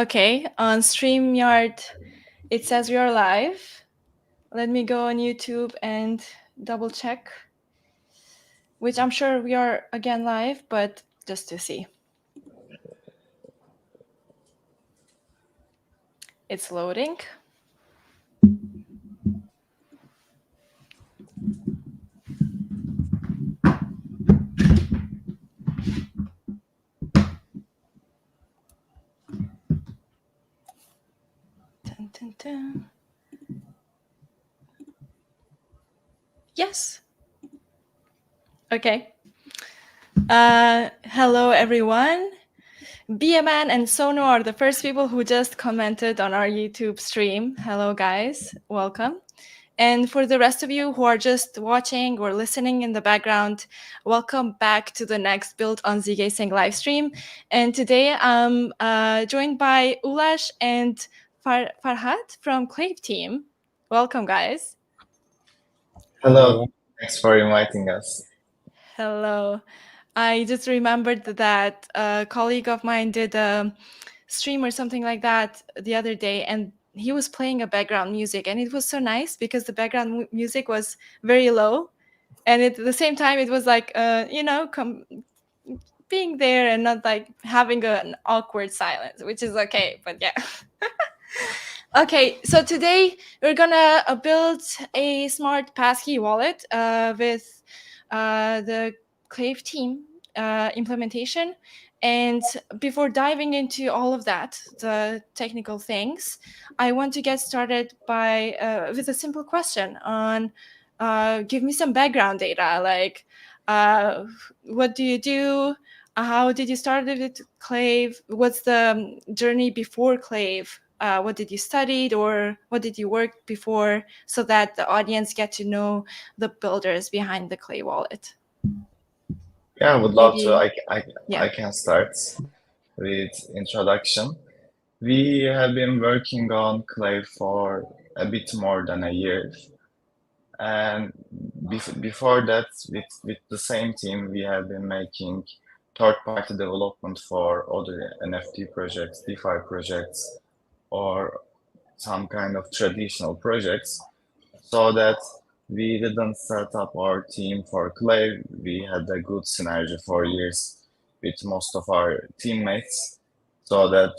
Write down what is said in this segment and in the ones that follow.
Okay, on StreamYard, it says we are live. Let me go on YouTube and double check, which I'm sure we are again live, but just to see. It's loading. Dun, dun, dun. Yes. Okay. Hello, everyone. BMN and Sono are the first people who just commented on our YouTube stream. Hello, guys. Welcome. And for the rest of you who are just watching or listening in the background, welcome back to the next Built on zGasing live stream. And today I'm joined by Ulash and Farhat from Clave team. Welcome, guys. Hello. Thanks for inviting us. Hello. I just remembered that a colleague of mine did a stream or something like that the other day, and he was playing a background music, and it was so nice because the background music was very low, and at the same time it was like being there and not like having an awkward silence, which is okay, but yeah. Okay, so today we're gonna build a smart passkey wallet with the Clave team implementation. And before diving into all of that, the technical things, I want to get started by with a simple question on give me some background data, like what do you do? How did you start with Clave? What's the journey before Clave? What did you studied or what did you work before, so that the audience get to know the builders behind the Clave wallet? Yeah, I would love to. Yeah. I can start with introduction. We have been working on Clave for a bit more than a year. And before that, with the same team, we have been making third-party development for other NFT projects, DeFi projects, or some kind of traditional projects, so that we didn't set up our team for Clave. We had a good synergy for years with most of our teammates, so that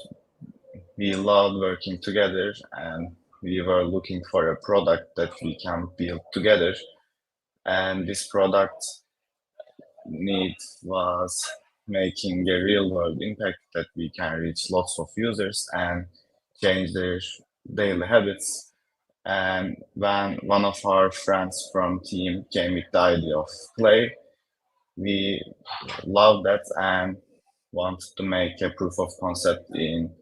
we loved working together and we were looking for a product that we can build together. And this product need was making a real world impact that we can reach lots of users and change their daily habits. And when one of our friends from team came with the idea of Clave, we loved that and wanted to make a proof of concept in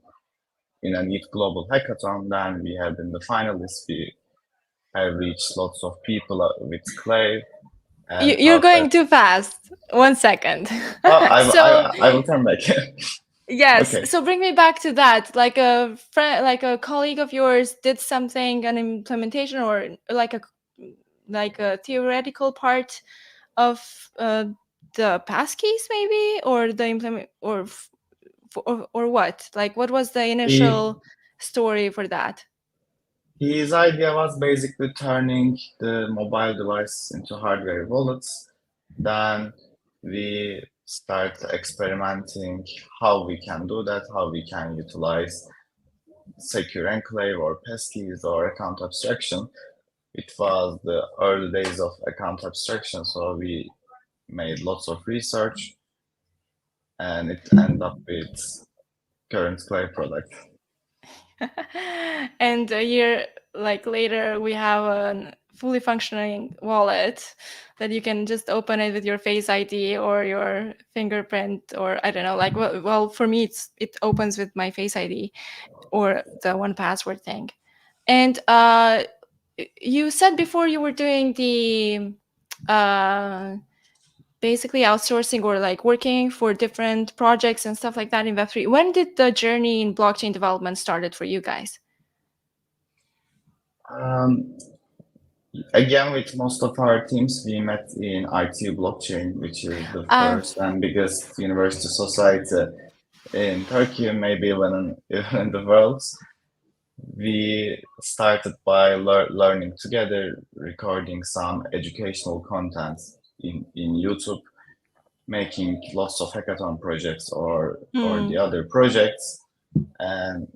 a NEET Global Hackathon. Then we had been the finalists. We have reached lots of people with Clave. You're going too fast. 1 second. I will turn back. Yes. Okay. So bring me back to that. Like a friend, like a colleague of yours did something, an implementation, or like a theoretical part of the passkeys, maybe, or the implement, or what? Like, what was the initial story for that? His idea was basically turning the mobile device into hardware wallets. Then we start experimenting how we can do that, how we can utilize secure enclave or passkeys or account abstraction. It was the early days of account abstraction, so we made lots of research and it ended up with current Clave product. And a year later, we have a fully functioning wallet that you can just open it with your Face ID or your fingerprint, or I don't know, like, well, for me, it opens with my Face ID or the 1Password thing. And you said before you were doing the basically outsourcing or like working for different projects and stuff like that in Web3. When did the journey in blockchain development started for you guys? Again, with most of our teams, we met in ITU Blockchain, which is the first and biggest university society in Turkey, maybe even in the world. We started by learning together, recording some educational content in YouTube, making lots of hackathon projects or the other projects, and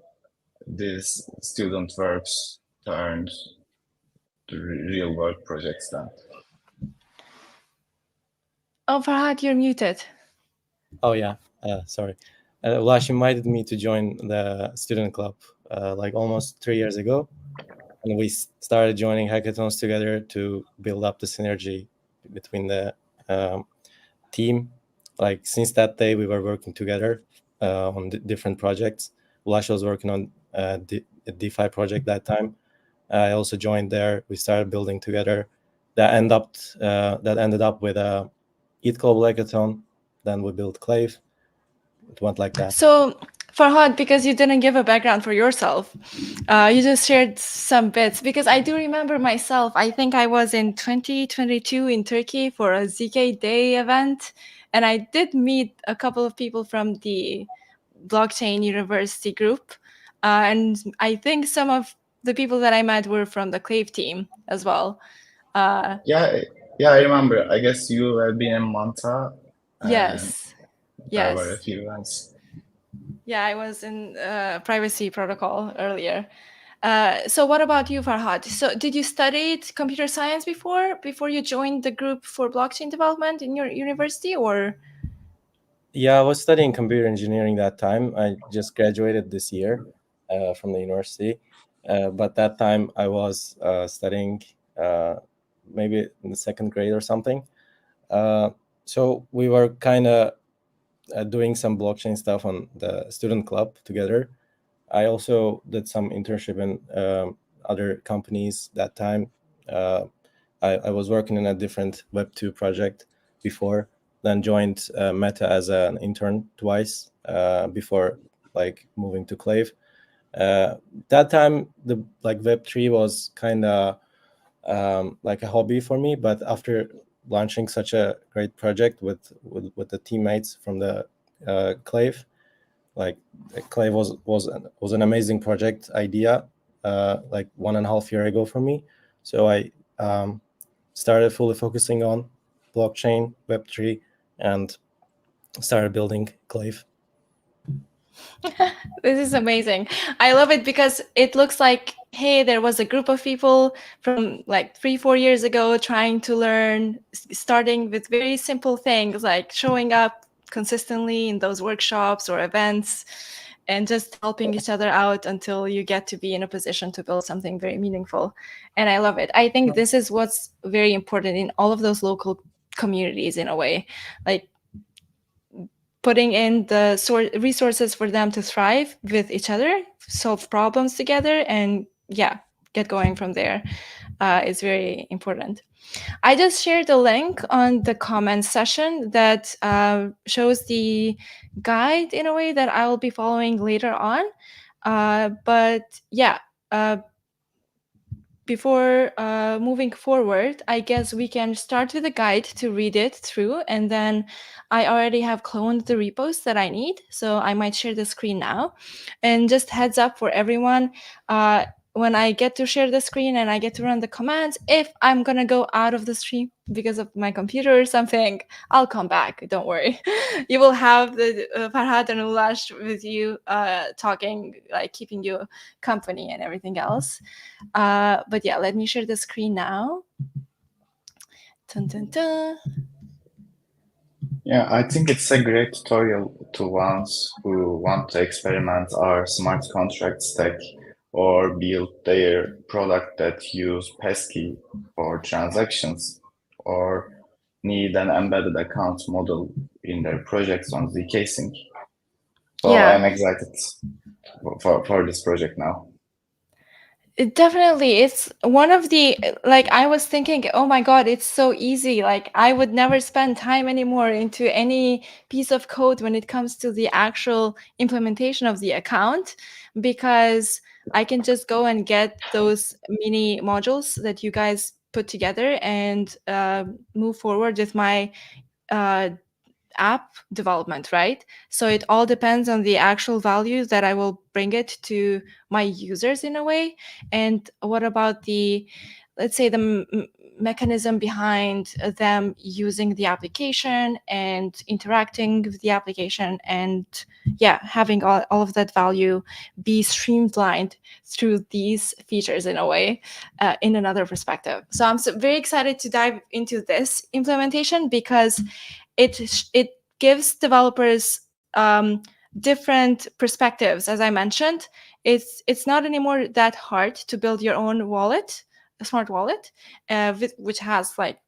these student works turned to real work projects then. Oh, Farhad, you're muted. Oh yeah, sorry. Ulash invited me to join the student club like almost 3 years ago, and we started joining hackathons together to build up the synergy between the team. Like since that day, we were working together on different projects. Ulash was working on a DeFi project that time. I also joined there. We started building together. That ended up with a ETH Global Hackathon. Then we built Clave. It went like that. So, Farhad, because you didn't give a background for yourself, you just shared some bits. Because I do remember myself, I think I was in 2022 in Turkey for a ZK Day event, and I did meet a couple of people from the Blockchain University group. And I think some of the people that I met were from the Clave team as well. Yeah, I remember. I guess you have been in Manta. Yes. There were a few events. Yeah, I was in privacy protocol earlier. So what about you, Farhad? So did you study computer science before you joined the group for blockchain development in your university, or? Yeah, I was studying computer engineering that time. I just graduated this year from the university. But that time I was studying maybe in the second grade or something. So we were kind of doing some blockchain stuff on the student club together. I also did some internship in other companies that time. I was working in a different Web2 project before, then joined Meta as an intern twice before like moving to Clave. That time, the like Web3 was kind of like a hobby for me, but after launching such a great project with the teammates from the Clave, like Clave was an amazing project idea like 1.5 years ago for me. So I started fully focusing on blockchain, Web3, and started building Clave. This is amazing. I love it because it looks like, hey, there was a group of people from like 3-4 years ago trying to learn, starting with very simple things like showing up consistently in those workshops or events and just helping each other out until you get to be in a position to build something very meaningful. And I love it. I think this is what's very important in all of those local communities in a way. Like putting in the resources for them to thrive with each other, solve problems together, and yeah, get going from there is very important. I just shared a link on the comment session that shows the guide in a way that I will be following later on. But yeah, before moving forward, I guess we can start with a guide to read it through, and then I already have cloned the repos that I need, so I might share the screen now. And just heads up for everyone, when I get to share the screen and I get to run the commands, if I'm gonna go out of the stream because of my computer or something, I'll come back, don't worry. You will have the Farhad and Ulash with you talking, like keeping you company and everything else. But yeah, let me share the screen now. Dun, dun, dun. Yeah, I think it's a great tutorial to ones who want to experiment our smart contract stack or build their product that use Passkey for transactions or need an embedded account model in their projects on zkSync. So Yeah. I'm excited for this project now. Definitely, it's one of the, like, I was thinking, oh my god, it's so easy, like I would never spend time anymore into any piece of code when it comes to the actual implementation of the account, because I can just go and get those mini modules that you guys put together and move forward with my app development, right? So it all depends on the actual values that I will bring it to my users in a way. And what about the, let's say, the mechanism behind them using the application and interacting with the application, and yeah, having all of that value be streamlined through these features in a way, in another perspective. So I'm very excited to dive into this implementation because it gives developers different perspectives. As I mentioned, it's not anymore that hard to build your own wallet, a smart wallet, which has like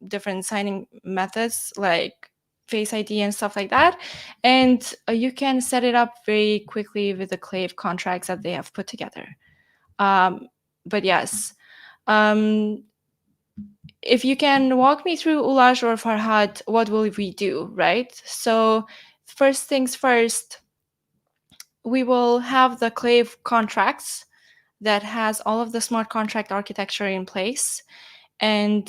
different signing methods like Face ID and stuff like that. And you can set it up very quickly with the Clave contracts that they have put together. But yes, if you can walk me through, Ulash or Farhad, what will we do, right? So first things first, we will have the Clave contracts that has all of the smart contract architecture in place. And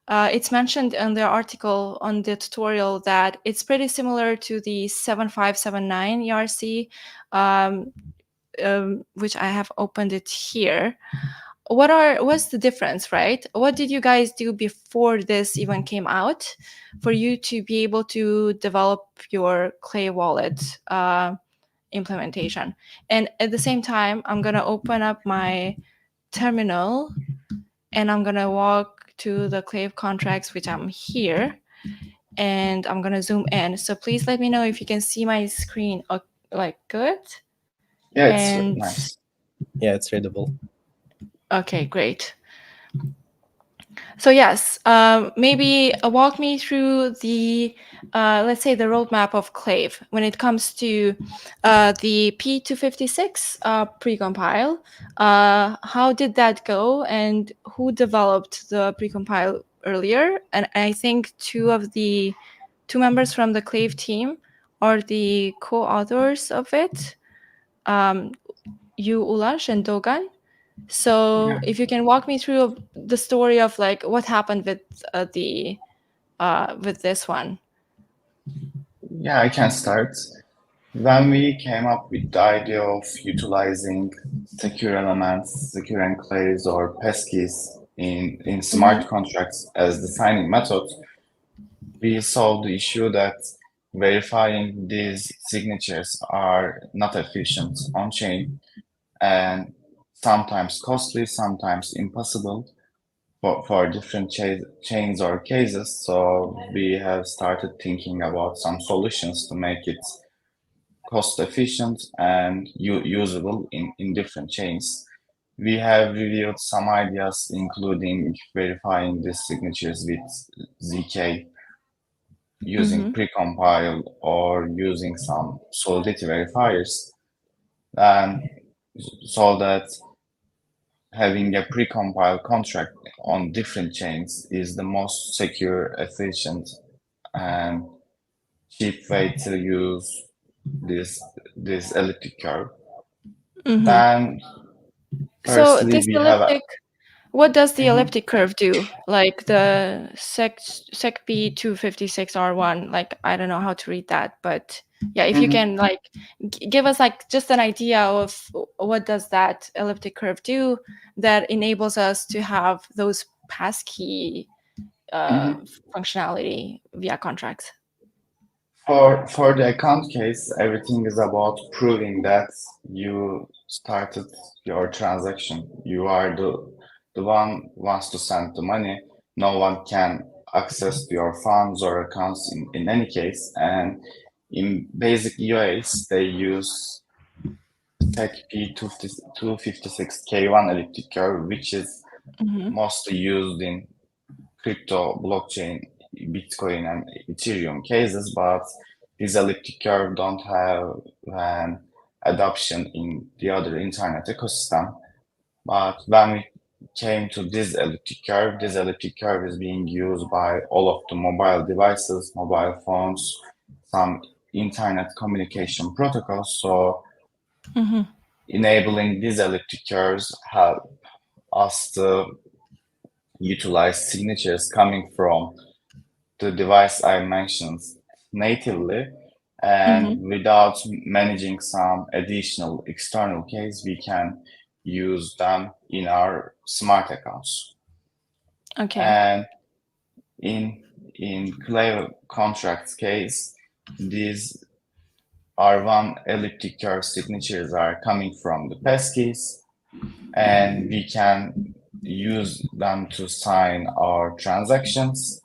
it's mentioned in the article on the tutorial that it's pretty similar to the 7579 ERC, which I have opened it here. What's the difference, right? What did you guys do before this even came out for you to be able to develop your Clay wallet implementation? And at the same time, I'm gonna open up my terminal and I'm gonna walk to the Clave contracts, which I'm here, and I'm gonna zoom in. So please let me know if you can see my screen. Like good? Yeah, it's And nice. Yeah, it's readable. okay, great. So yes, maybe walk me through the, let's say, the roadmap of Clave when it comes to the P256 precompile. How did that go, and who developed the precompile earlier? And I think two members from the Clave team are the co-authors of it, you, Ulash, and Dogan. So Yeah. if you can walk me through the story of like what happened with with this one. Yeah, I can start. When we came up with the idea of utilizing secure elements, secure enclaves, or passkeys in smart contracts as the signing method, we solved the issue that verifying these signatures are not efficient on chain and sometimes costly, sometimes impossible for different chains or cases. So we have started thinking about some solutions to make it cost efficient and usable in different chains. We have reviewed some ideas, including verifying the signatures with ZK using precompile or using some solidity verifiers, and so that having a precompiled contract on different chains is the most secure, efficient, and cheap way to use this elliptic curve. Then, So firstly, this we have elliptic, what does the elliptic curve do? Like the SecP 256R1, like I don't know how to read that, but yeah, if you can like give us like just an idea of what does that elliptic curve do that enables us to have those passkey functionality via contracts. For the account case, everything is about proving that you started your transaction. You are the one wants to send the money. No one can access your funds or accounts in any case. And in basic EOAs, they use SecP256K1 elliptic curve, which is mostly used in crypto, blockchain, Bitcoin, and Ethereum cases, but this elliptic curve don't have an adoption in the other internet ecosystem. But when we came to this elliptic curve is being used by all of the mobile devices, mobile phones, some internet communication protocols. So enabling these elliptic curves help us to utilize signatures coming from the device I mentioned, natively, and without managing some additional external keys, we can use them in our smart accounts. Okay. And in Clave contracts case, these R1 elliptic curve signatures are coming from the passkeys, and we can use them to sign our transactions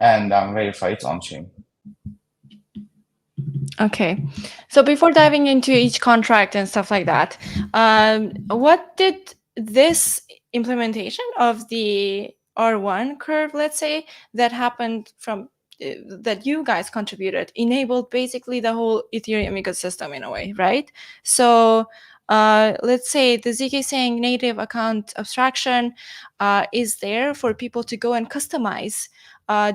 and then verify it on chain. Okay. So before diving into each contract and stuff like that, what did this implementation of the R1 curve, let's say, that happened from that you guys contributed, enabled basically the whole Ethereum ecosystem in a way, right? So let's say the zkSync native account abstraction is there for people to go and customize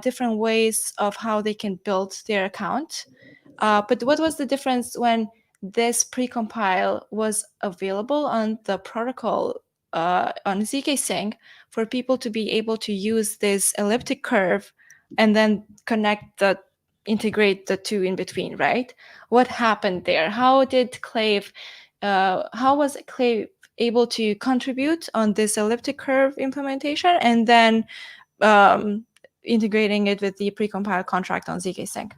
different ways of how they can build their account. But what was the difference when this precompile was available on the protocol on zkSync for people to be able to use this elliptic curve and then integrate the two in between, right? What happened there? How was Clave able to contribute on this elliptic curve implementation and then integrating it with the precompiled contract on zkSync?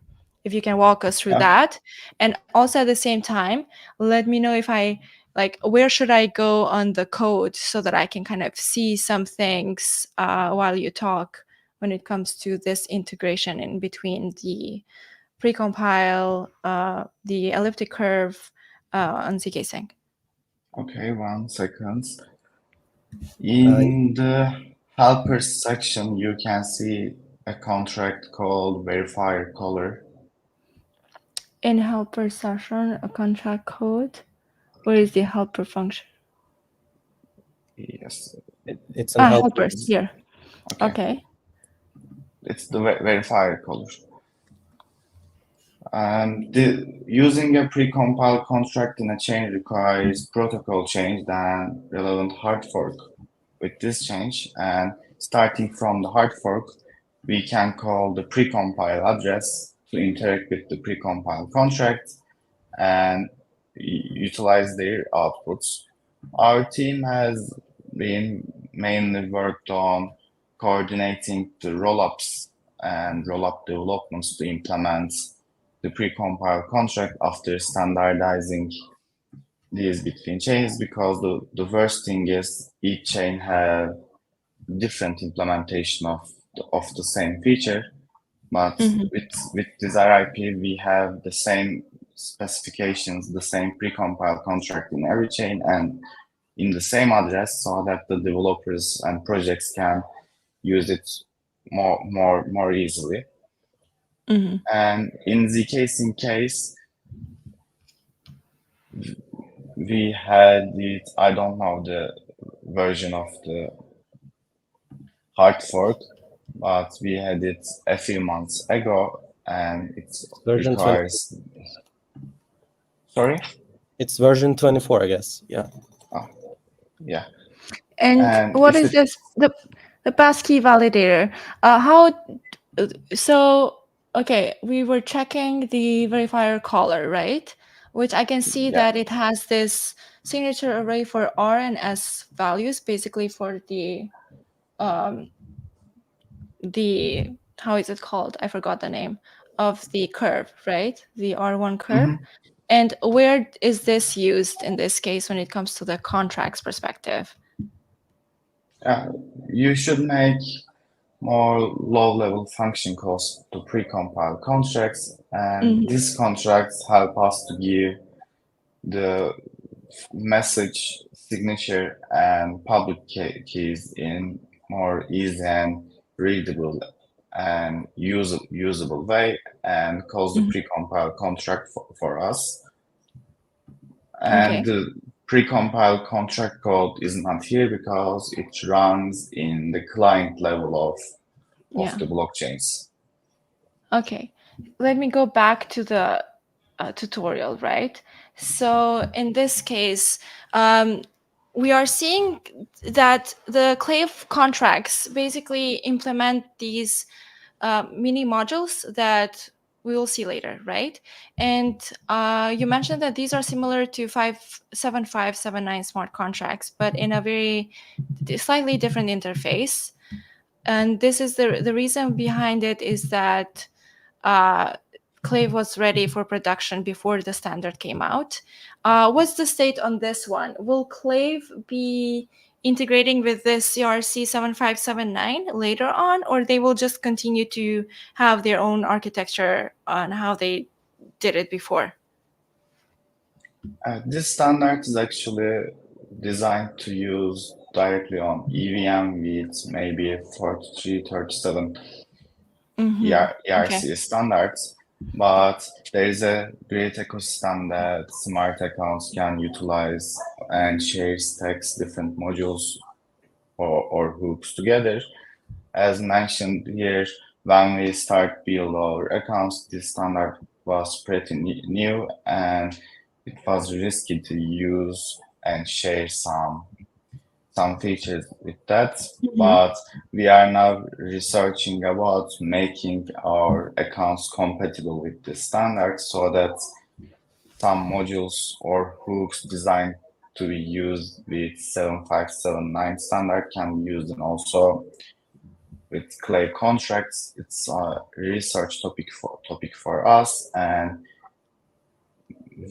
If you can walk us through that. And also at the same time, let me know if where should I go on the code so that I can kind of see some things while you talk when it comes to this integration in between the precompile, the elliptic curve on zkSync. Okay, 1 second. In the helpers section, you can see a contract called verifier color. In helper session, a contract code. Where is the helper function? Yes. It's in helpers here. Okay. It's the verifier color. And using a precompiled contract in a chain requires protocol change than relevant hard fork. With this change, and starting from the hard fork, we can call the precompile address to interact with the precompiled contract and utilize their outputs. Our team has been mainly worked on coordinating the rollups and rollup developments to implement the precompiled contract after standardizing these between chains, because the worst thing is each chain have different implementation of the same feature. But with Desire IP, we have the same specifications, the same precompiled contract in every chain and in the same address, so that the developers and projects can use it more easily. And in zkSync case, we had it, I don't know the version of the hard fork, but we had it a few months ago, and it version requires 20. Sorry? It's version 24, I guess. Yeah. Oh, yeah. And what is this? The passkey validator. Okay, we were checking the verifier caller, right? Which I can see that it has this signature array for R and S values, basically for the how is it called? I forgot the name of the curve, right? The R1 curve. And where is this used in this case when it comes to the contracts perspective? You should make more low-level function calls to precompile contracts, and these contracts help us to give the message, signature, and public keys in more easy and readable and usable way, and calls the precompile contract for us. And the precompiled contract code is not here because it runs in the client level of the blockchains. Okay, let me go back to the tutorial, right? So in this case, we are seeing that the Clave contracts basically implement these mini modules that we will see later, right? And you mentioned that these are similar to 57579 smart contracts, but in a very slightly different interface. And this is the reason behind it is that Clave was ready for production before the standard came out. What's the state on this one? Will Clave be integrating with this CRC 7579 later on, or they will just continue to have their own architecture on how they did it before? This standard is actually designed to use directly on EVM with maybe 43, 37 ERC standards, but there is a great ecosystem that smart accounts can utilize and share stacks, different modules or hooks together. As mentioned here, when we start build our accounts, this standard was pretty new and it was risky to use and share some features with that, but we are now researching about making our accounts compatible with the standard so that some modules or hooks designed to be used with 7579 standard can be used and also with Clave contracts. It's a research topic for us, and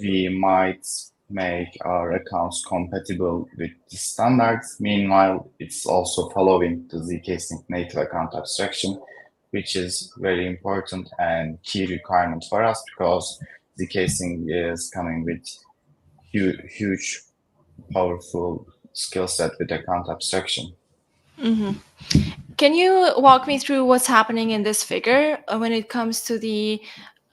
we might make our accounts compatible with the standards. Meanwhile, it's also following the zk-SNCC native account abstraction, which is very important and key requirement for us because zk-SNCC is coming with huge, powerful skill set with account abstraction. Can you walk me through what's happening in this figure when it comes to the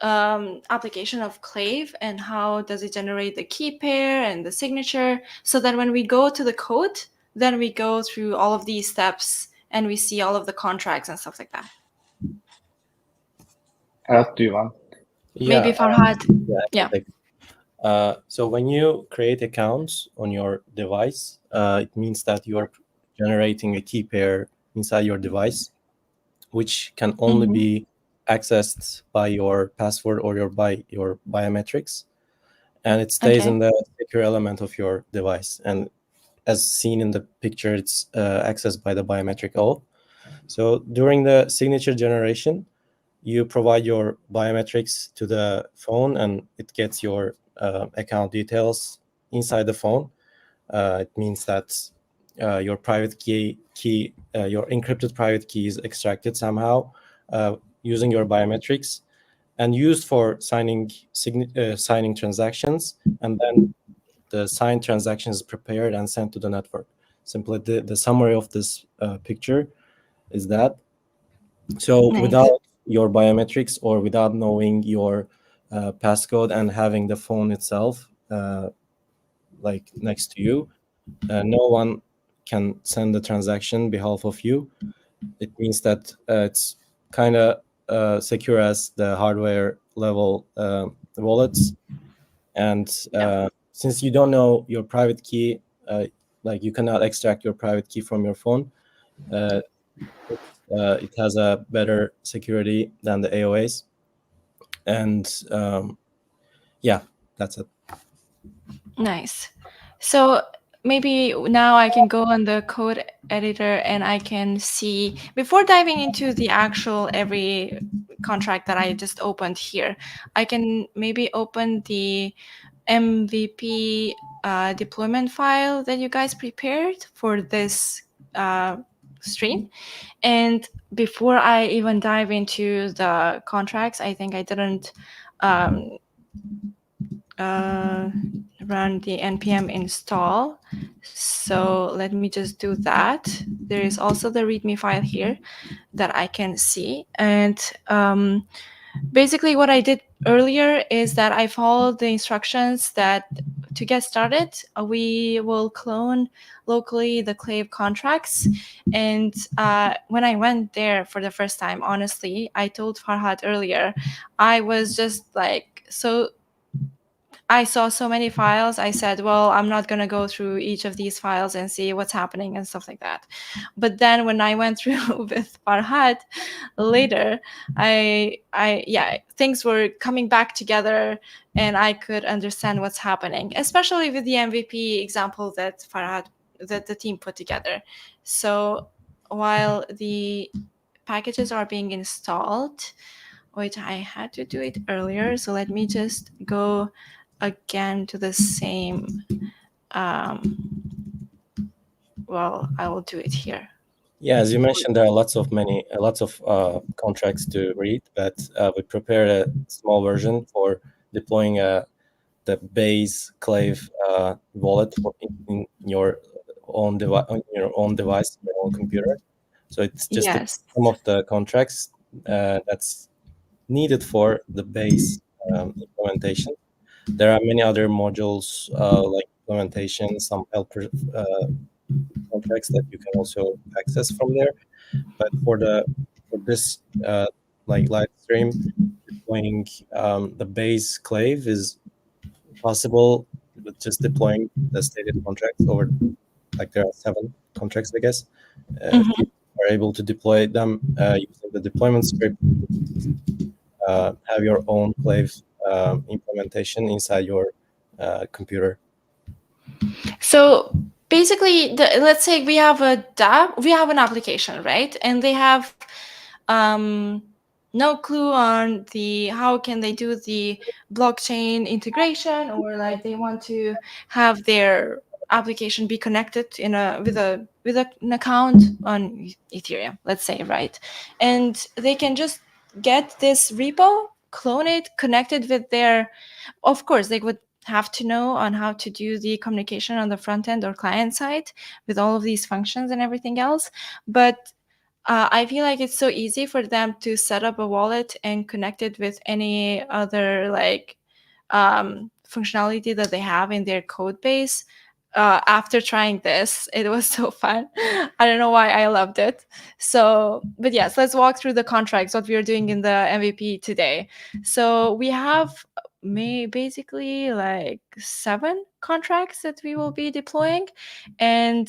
application of Clave, and how does it generate the key pair and the signature, so that when we go to the code, then we go through all of these steps and we see all of the contracts and stuff like that? What do you want? Maybe Farhad. So when you create accounts on your device, it means that you are generating a key pair inside your device, which can only be accessed by your password or by your biometrics, and it stays in the secure element of your device. And as seen in the picture, it's accessed by the biometric O. So during the signature generation, you provide your biometrics to the phone, and it gets your account details inside the phone. It means that your private key, your encrypted private key is extracted somehow using your biometrics and used for signing transactions, and then the signed transaction is prepared and sent to the network. Simply the summary of this picture is that. So without your biometrics or without knowing your passcode and having the phone itself like next to you, no one can send the transaction on behalf of you. It means that it's kind of secure as the hardware level wallets. And since you don't know your private key, like you cannot extract your private key from your phone, it has a better security than the AOAs. And that's it. Nice. So maybe now I can go on the code editor and I can see, before diving into the actual every contract that I just opened here, I can maybe open the MVP deployment file that you guys prepared for this stream. And before I even dive into the contracts, I think I didn't run the npm install. So let me just do that. There is also the README file here that I can see. And basically what I did earlier is that I followed the instructions that to get started, we will clone locally the Clave contracts. And when I went there for the first time, honestly, I told Farhad earlier, I was just like, so I saw so many files, I said, well, I'm not going to go through each of these files and see what's happening and stuff like that. But then when I went through with Farhad later, things were coming back together and I could understand what's happening, especially with the MVP example that the team put together. So while the packages are being installed, which I had to do it earlier, so let me just go again to the same, well, I will do it here. Yeah, as you mentioned, there are lots of contracts to read, but we prepared a small version for deploying the base Clave wallet in your own device, your own computer. So it's just Yes. some of the contracts that's needed for the base implementation. There are many other modules like implementation, some helper contracts that you can also access from there. But for this live stream, deploying the base Clave is possible with just deploying the stated contracts over, like there are 7 contracts, I guess. If you are able to deploy them using the deployment script, have your own Clave implementation inside your computer. So basically, let's say we have a DApp, we have an application, right? And they have no clue on how can they do the blockchain integration, or like they want to have their application be connected with an account on Ethereum, let's say, right? And they can just get this repo, clone it, connect it with their, of course, they would have to know on how to do the communication on the front end or client side with all of these functions and everything else. But I feel like it's so easy for them to set up a wallet and connect it with any other functionality that they have in their code base. After trying this, it was so fun. I don't know why I loved it. So, but yes, let's walk through the contracts, what we are doing in the MVP today. So we have basically like 7 contracts that we will be deploying. And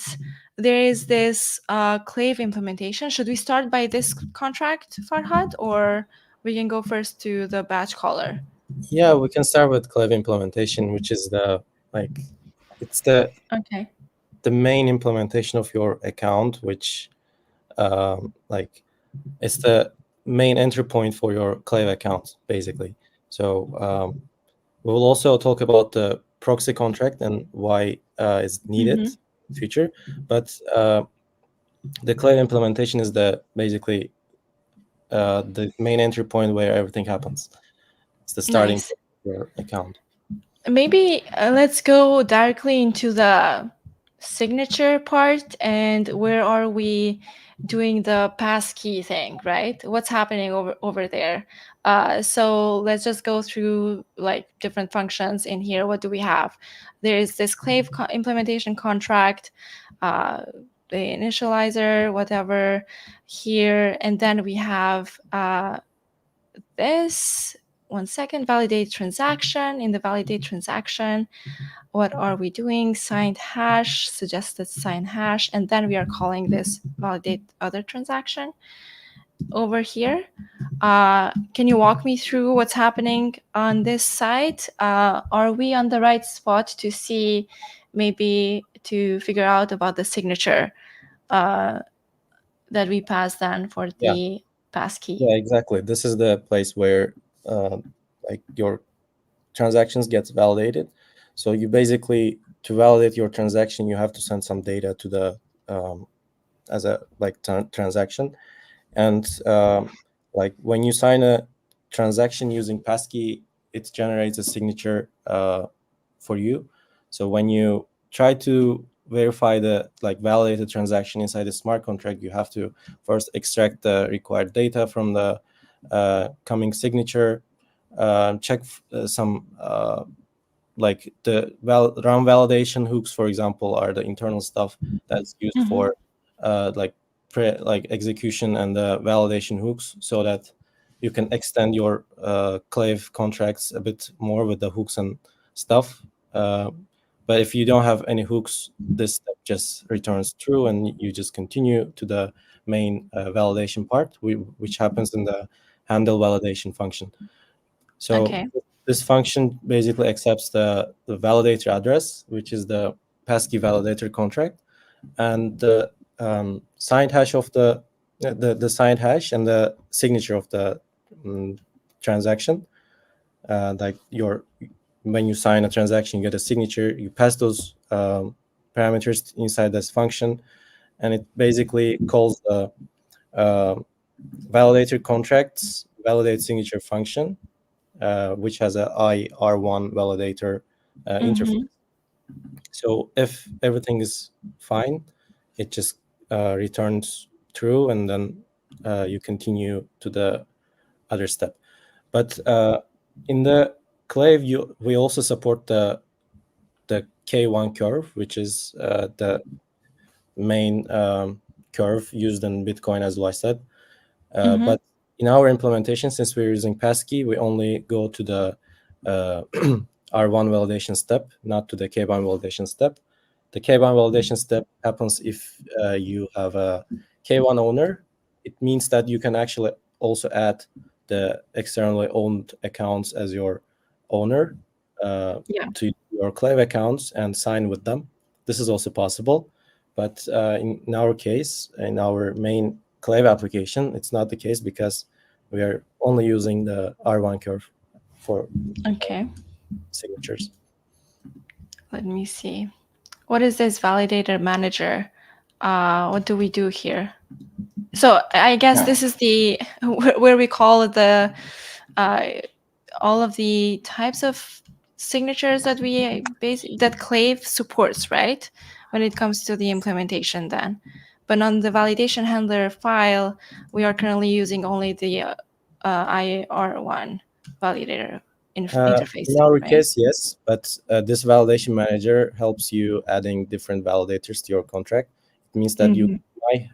there is this Clave implementation. Should we start by this contract, Farhad, or we can go first to the batch caller? Yeah, we can start with Clave implementation, which is it's the main implementation of your account, which it's the main entry point for your Clave account, basically. So we will also talk about the proxy contract and why it's needed in the future. But the Clave implementation is basically the main entry point where everything happens. It's the starting point of your account. Maybe let's go directly into the signature part. And where are we doing the passkey thing, right? What's happening over there? So let's just go through like different functions in here. What do we have? There is this Clave implementation contract, the initializer, whatever here. And then we have this. 1 second, validate transaction. In the validate transaction, what are we doing? Signed hash, suggested signed hash, and then we are calling this validate other transaction over here. Can you walk me through what's happening on this side? Are we on the right spot to see, maybe to figure out about the signature that we passed then for the passkey? Yeah, exactly. This is the place where your transactions gets validated. So you basically, to validate your transaction, you have to send some data to the as a transaction. And when you sign a transaction using passkey, it generates a signature for you. So when you try to verify the validated transaction inside the smart contract, you have to first extract the required data from the coming signature, check some the round validation hooks, for example, are the internal stuff that's used for execution and the validation hooks, so that you can extend your Clave contracts a bit more with the hooks and stuff. But if you don't have any hooks, this step just returns true, and you just continue to the main validation part, which happens in the handle validation function. So Okay. this function basically accepts the validator address, which is the passkey validator contract, and the signed hash of the signed hash and the signature of the transaction. Like when you sign a transaction, you get a signature. You pass those parameters inside this function, and it basically calls the validator contracts validate signature function, which has a IR1 validator interface. So if everything is fine, it just returns true, and then you continue to the other step. But in the Clave, we also support the K1 curve, which is the main curve used in Bitcoin, as I said. But in our implementation, since we're using passkey, we only go to the R1 validation step, not to the K1 validation step. The K1 validation step happens if you have a K1 owner. It means that you can actually also add the externally owned accounts as your owner to your Clave accounts and sign with them. This is also possible. But in our case, in our main Clave application, it's not the case because we are only using the R1 curve for signatures. Let me see. What is this validator manager? What do we do here? So I guess this is the where we call the all of the types of signatures that that Clave supports, right? When it comes to the implementation, then. But on the validation handler file, we are currently using only the IR1 validator interface. In our case, yes, but this validation manager helps you adding different validators to your contract. It means that you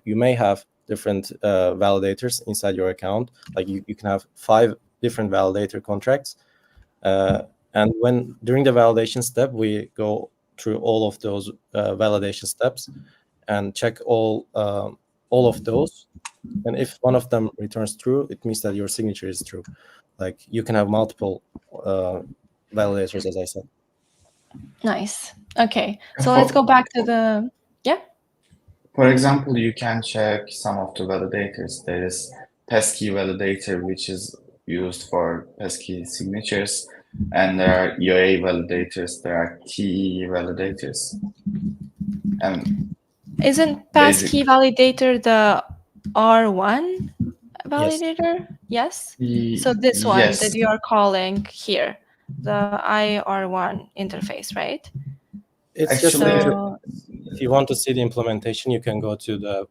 may have different validators inside your account. Like you can have 5 different validator contracts. And during the validation step, we go through all of those validation steps and check all of those. And if one of them returns true, it means that your signature is true. Like you can have multiple validators, as I said. Nice. Okay, so let's go back to the For example, you can check some of the validators. There is passkey validator, which is used for passkey signatures, and there are EOA validators. There are TE validators. And isn't passkey validator the R1 validator? Yes. So this one that you are calling here, the IR1 interface, right? It's actually, just if you want to see the implementation, you can go to the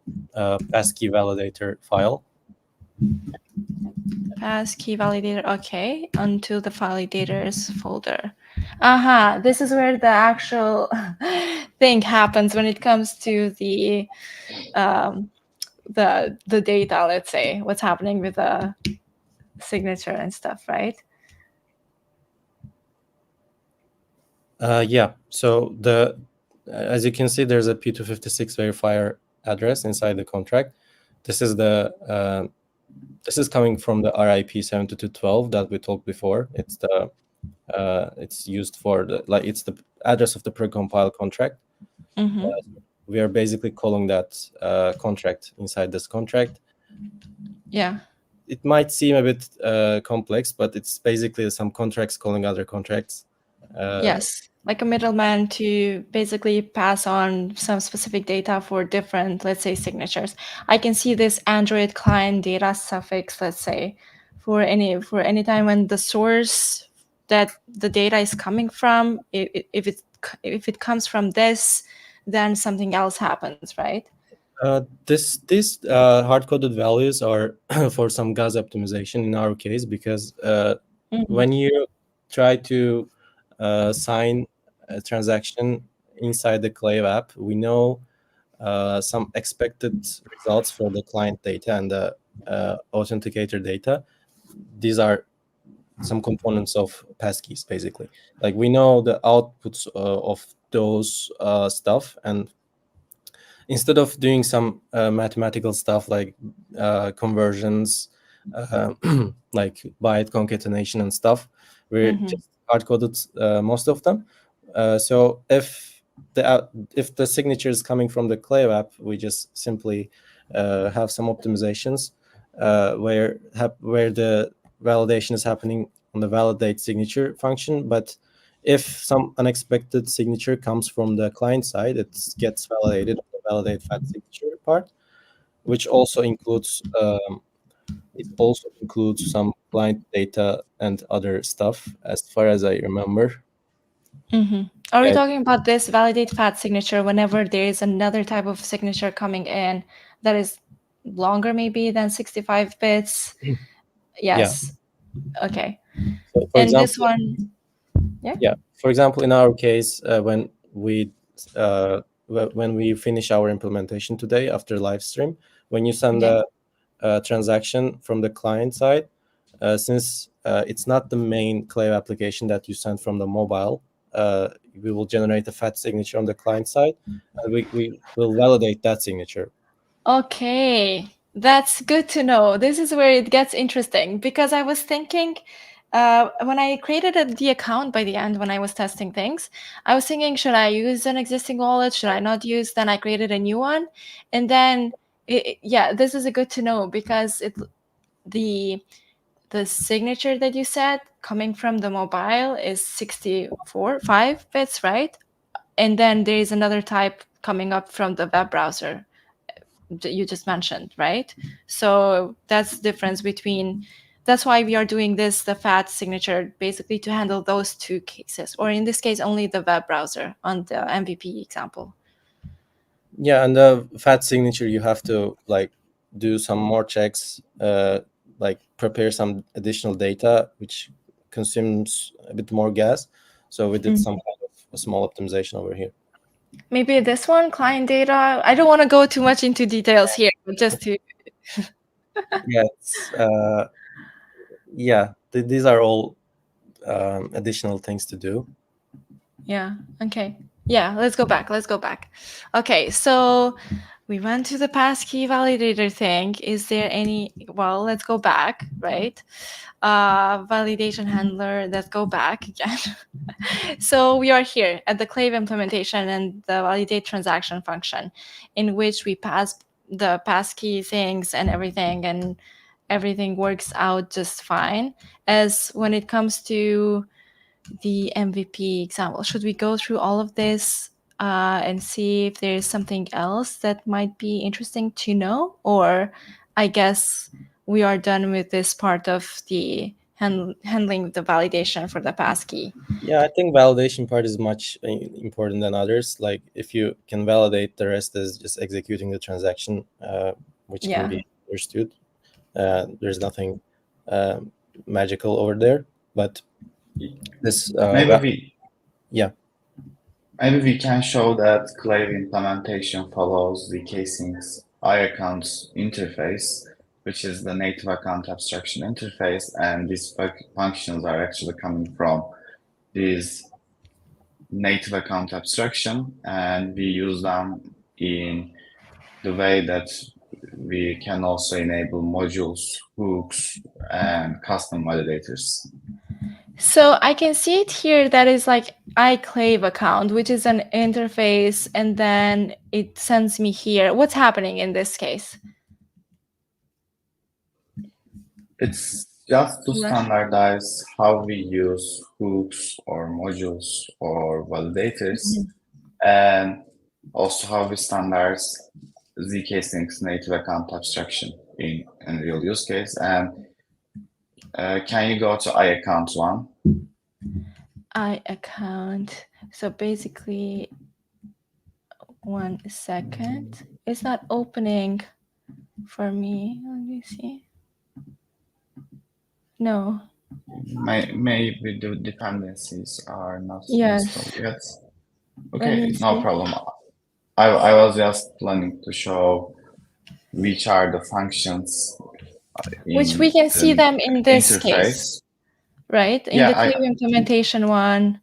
passkey validator file. Passkey validator, okay, onto the validators folder. This is where the actual thing happens when it comes to the data, let's say, what's happening with the signature and stuff, right? Yeah, so as you can see, there's a P256 verifier address inside the contract. This is this is coming from the RIP 7212 that we talked before. It's it's used for it's the address of the precompile contract. We are basically calling that contract inside this contract. Yeah. It might seem a bit complex, but it's basically some contracts calling other contracts. Yes, like a middleman to basically pass on some specific data for different, let's say, signatures. I can see this Android client data suffix, let's say, for any time when the source that the data is coming from, if it comes from this, then something else happens, right? These hard-coded values are for some gas optimization in our case, because when you try to sign a transaction inside the Clave app, we know some expected results for the client data and the authenticator data. These are some components of passkeys, basically. Like we know the outputs of those stuff, and instead of doing some mathematical stuff like conversions, like byte concatenation and stuff, we just hard-coded most of them. So if the signature is coming from the Clave app, we just simply have some optimizations where the validation is happening on the validate signature function. But if some unexpected signature comes from the client side, it gets validated on the validate fat signature part, which also includes some client data and other stuff, as far as I remember. Are we Yeah. talking about this validate fat signature whenever there is another type of signature coming in that is longer maybe than 65 bits? Yes. Okay. So for And example, this one, for example, in our case, when we finish our implementation today after live stream, when you send a transaction from the client side, since it's not the main Clave application that you send from the mobile, we will generate a fat signature on the client side, and we will validate that signature. Okay, that's good to know. This is where it gets interesting, because I was thinking when I created the account by the end, when I was testing things, I was thinking, should I use an existing wallet? Should I not use? Then I created a new one. And then, this is a good to know, because the signature that you said coming from the mobile is 5 bits, right? And then there is another type coming up from the web browser that you just mentioned, right? So that's the difference between, that's why we are doing this, the fat signature, basically to handle those two cases, or in this case, only the web browser on the MVP example. Yeah, and the fat signature, you have to like do some more checks, like prepare some additional data, which consumes a bit more gas. So we did some kind of a small optimization over here. Maybe this one, client data. I don't want to go too much into details here, but just to these are all additional things to do. Yeah. Okay. Yeah. Let's go back. Okay. So we went to the passkey validator thing. Is there any? Well, let's go back. Right. Validation handler. Let's go back again. So we are here at the Clave implementation and the validate transaction function, in which we pass the passkey things and everything works out just fine. As when it comes to the MVP example, should we go through all of this and see if there's something else that might be interesting to know? Or I guess we are done with this part of the handling the validation for the passkey. Yeah, I think validation part is much important than others. Like if you can validate, the rest is just executing the transaction, which can be understood. There's nothing magical over there, but this maybe we can show that Clave implementation follows the Casing's iAccounts interface, which is the native account abstraction interface, and these functions are actually coming from this native account abstraction, and we use them in the way that we can also enable modules, hooks, and custom validators. So I can see it here that is like iClave account, which is an interface, and then it sends me here. What's happening in this case? It's just to standardize how we use hooks or modules or validators, and also how we standardize zk-Sync's native account abstraction in real use case. And can you go to iAccount one? iAccount. So basically, 1 second. It's not opening for me. Let me see. No. Maybe the dependencies are not installed yet. Okay, no problem. I was just planning to show which are the functions which we can see them in this interface. case. right? In Yeah, the Clave implementation one,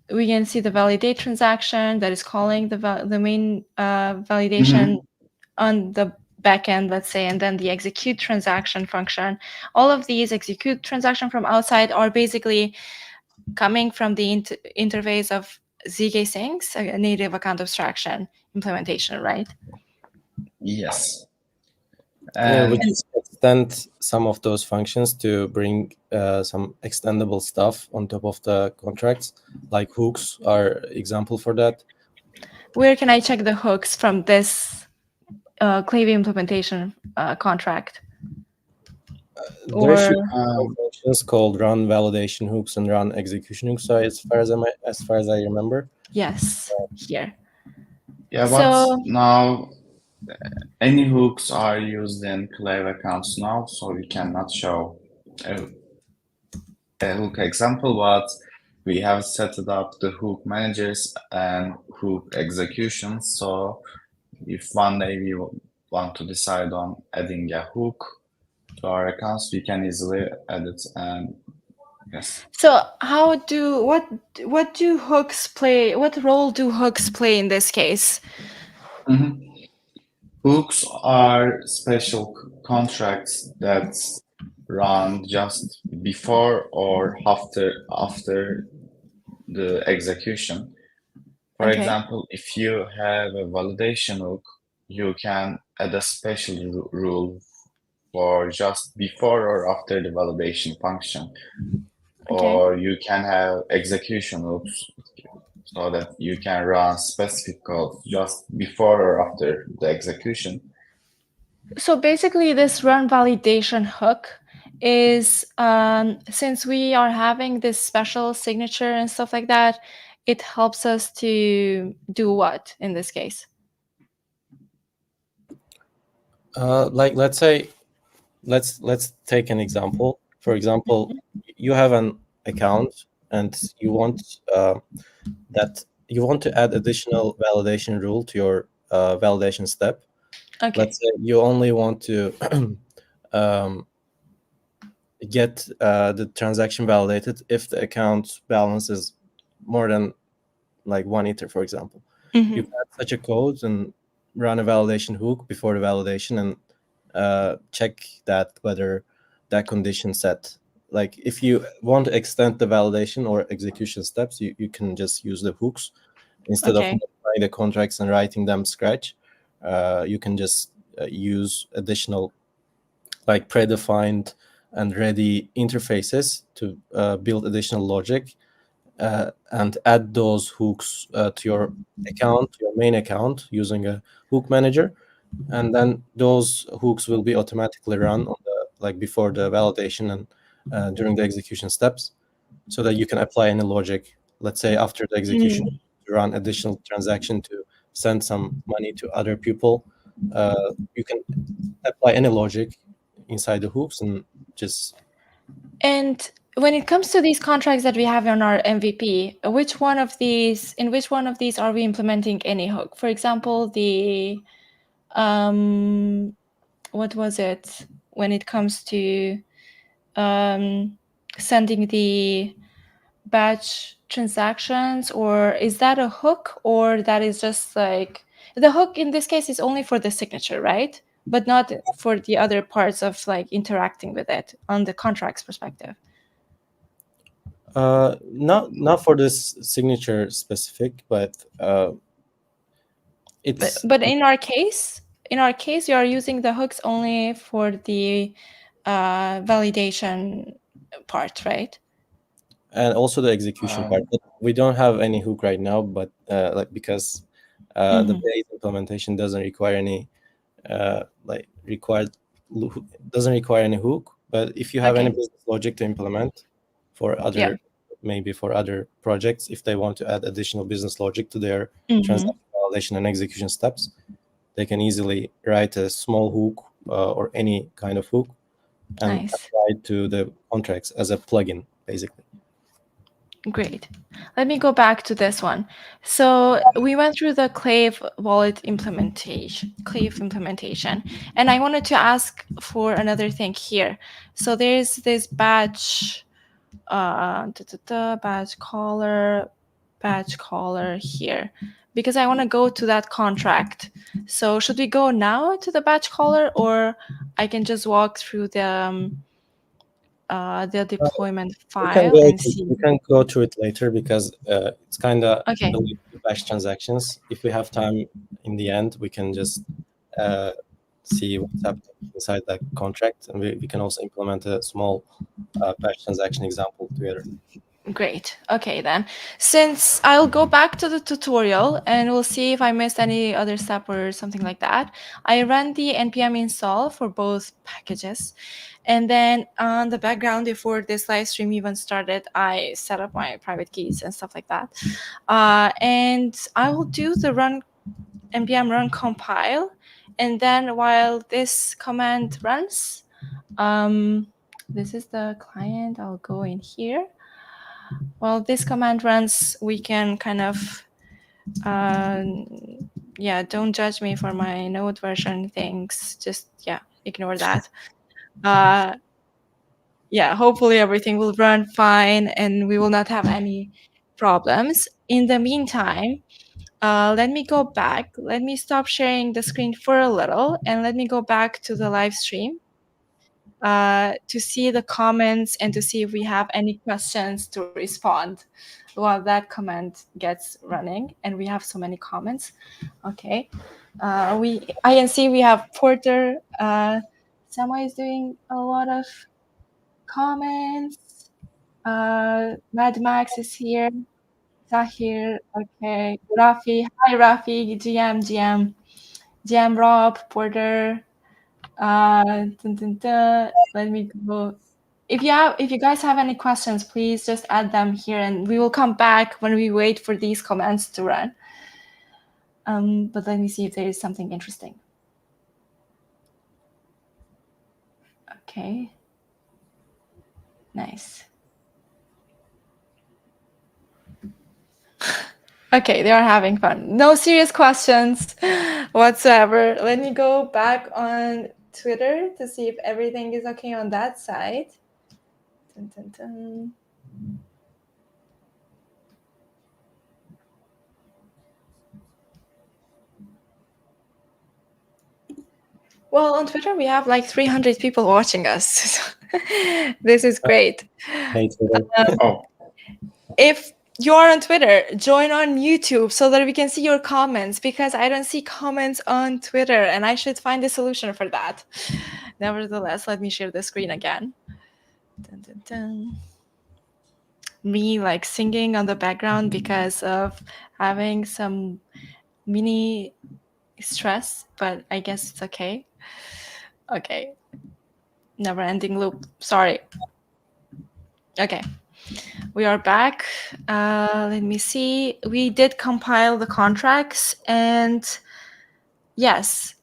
we can see the validate transaction that is calling the main validation on the backend, let's say, and then the execute transaction function. All of these execute transaction from outside are basically coming from the interface of zk-syncs, a native account abstraction implementation, right? yes. Yeah, we And just extend some of those functions to bring some extendable stuff on top of the contracts, like hooks are example for that. Where can I check the hooks from this Clave implementation contract? There should Or be some functions called run validation hooks and run execution hooks. So as far as I remember. yes, here. yeah, but So now any hooks are used in Clave accounts now, so we cannot show a hook example, but we have set it up the hook managers and hook executions. So if one day we want to decide on adding a hook to our accounts, we can easily add it. And yes, so what do hooks play? What role do hooks play in this case? hooks are special contracts that run just before or after the execution. For Okay. example, if you have a validation hook, you can add a special rule for just before or after the validation function. Okay. Or you can have execution hooks so that you can run specific code just before or after the execution. So basically, this run validation hook is since we are having this special signature and stuff like that, it helps us to do what in this case? Like let's say, let's take an example. For example, you have an account and you want to add additional validation rule to your validation step. Okay. Let's say you only want to get the transaction validated if the account balance is more than like 1 Ether, for example. Mhm. You can add such a code and run a validation hook before the validation and check that whether that condition set. Like if you want to extend the validation or execution steps, you can just use the hooks instead of Okay. modifying the contracts and writing them scratch. You can just use additional like predefined and ready interfaces to build additional logic and add those hooks to your account, your main account, using a hook manager, and then those hooks will be automatically run on the like before the validation and during the execution steps, so that you can apply any logic. Let's say after the execution, to run additional transaction to send some money to other people. You can apply any logic inside the hooks and just And when it comes to these contracts that we have on our MVP, in which one of these are we implementing any hook? For example, the what was it when it comes to sending the batch transactions, or is that a hook, or that is just like the hook in this case is only for the signature, right? But not for the other parts of like interacting with it on the contracts perspective. not for this signature specific, but it's But in our case, you are using the hooks only for the validation part, right? and also the execution part. But we don't have any hook right now, but like because the base implementation doesn't require any doesn't require any hook. But if you have any Okay. business logic to implement for other maybe for other projects, if they want to add additional business logic to their transaction validation and execution steps, they can easily write a small hook or any kind of hook and Nice. apply it to the contracts as a plugin, basically. Great. Let me go back to this one. So we went through the Clave wallet implementation, and I wanted to ask for another thing here. So there's this badge, badge caller here, because I want to go to that contract. So should we go now to the batch caller, or I can just walk through the deployment file and see? We can go through it later because it's kind of Okay. batch transactions. If we have time in the end, we can just see what's happening inside that contract, and we can also implement a small batch transaction example together. Great. Okay, then. Since I'll go back to the tutorial and we'll see if I missed any other step or something like that. I ran the npm install for both packages. And then on the background, before this live stream even started, I set up my private keys and stuff like that. And I will do the npm run compile. And then while this command runs, this is the client. I'll go in here. While this command runs, we can kind of, don't judge me for my Node version things. Just, ignore that. Hopefully everything will run fine and we will not have any problems. In the meantime, let me go back. Let me stop sharing the screen for a little and let me go back to the live stream to see the comments and to see if we have any questions to respond while that command gets running. And we have so many comments. Okay. I can see we have Porter. Sama is doing a lot of comments. Mad Max is here. Zahir. Okay. Rafi. Hi, Rafi. GM Rob, Porter. Let me go. If you guys have any questions, please just add them here and we will come back when we wait for these commands to run. But let me see if there is something interesting. Okay. Nice. Okay, they are having fun. No serious questions whatsoever. Let me go back on Twitter to see if everything is okay on that side. Dun, dun, dun. Well, on Twitter, we have like 300 people watching us. This is great. Hey, Twitter. If you're on Twitter, join on YouTube so that we can see your comments, because I don't see comments on Twitter and I should find a solution for that. Nevertheless, let me share the screen again. Dun, dun, dun. Me like singing on the background because of having some mini stress, but I guess it's okay. Okay. Never ending loop. Sorry. Okay. We are back. Let me see. We did compile the contracts, and yes,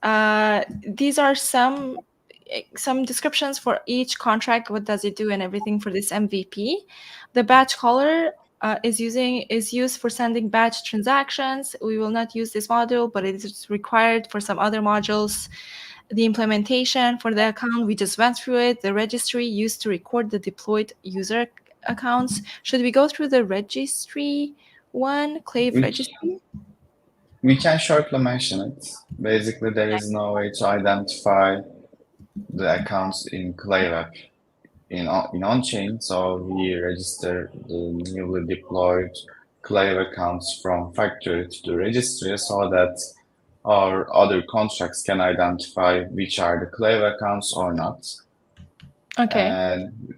these are some descriptions for each contract. What does it do and everything for this MVP? The batch caller is used for sending batch transactions. We will not use this module, but it is required for some other modules. The implementation for the account, we just went through it. The registry used to record the deployed user accounts. Should we go through the registry one, Clave registry? We can shortly mention it. Basically, there is no way to identify the accounts in Clave app in on-chain, so we register the newly deployed Clave accounts from factory to the registry so that our other contracts can identify which are the Clave accounts or not. Okay. And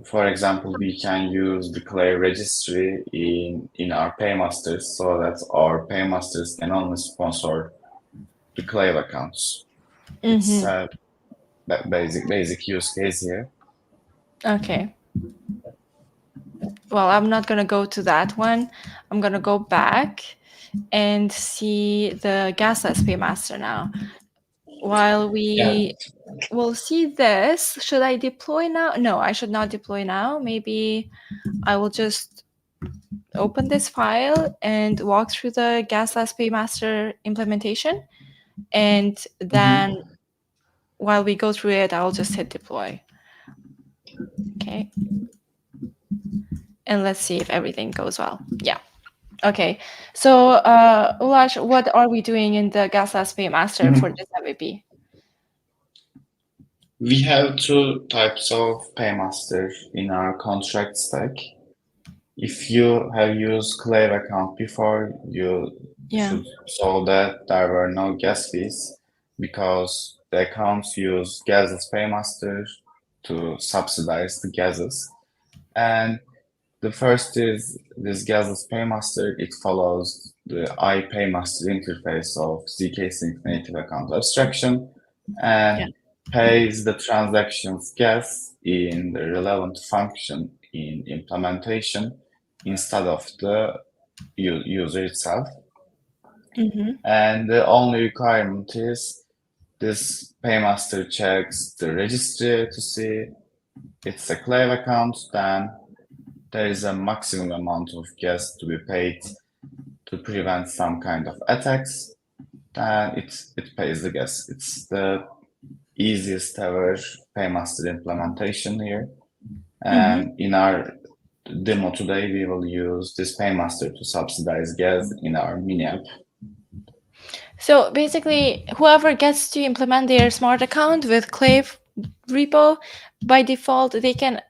for example, we can use the Clave registry in our paymasters so that our paymasters can only sponsor the Clave accounts. It's a basic use case here. Okay. Well, I'm not going to go to that one. I'm going to go back and see the Gasless Paymaster now. While we will see this, should I deploy now? No, I should not deploy now. Maybe I will just open this file and walk through the GasLast Paymaster implementation. And then while we go through it, I'll just hit deploy. Okay. And let's see if everything goes well. Yeah. Okay. So, Ulash, what are we doing in the GasLast Paymaster for this MVP? We have two types of paymaster in our contract stack. If you have used Clave account before, you should solve that there were no gas fees because the accounts use gases paymaster to subsidize the gases. And the first is this gases paymaster. It follows the iPaymaster interface of zkSync native account abstraction and pays the transactions gas in the relevant function in implementation instead of the user itself. And the only requirement is this paymaster checks the registry to see it's a Clave account, then there is a maximum amount of gas to be paid to prevent some kind of attacks, then it pays the gas. It's the easiest ever paymaster implementation here. And in our demo today, we will use this paymaster to subsidize gas in our mini app. So basically, whoever gets to implement their smart account with Clave repo, by default, they can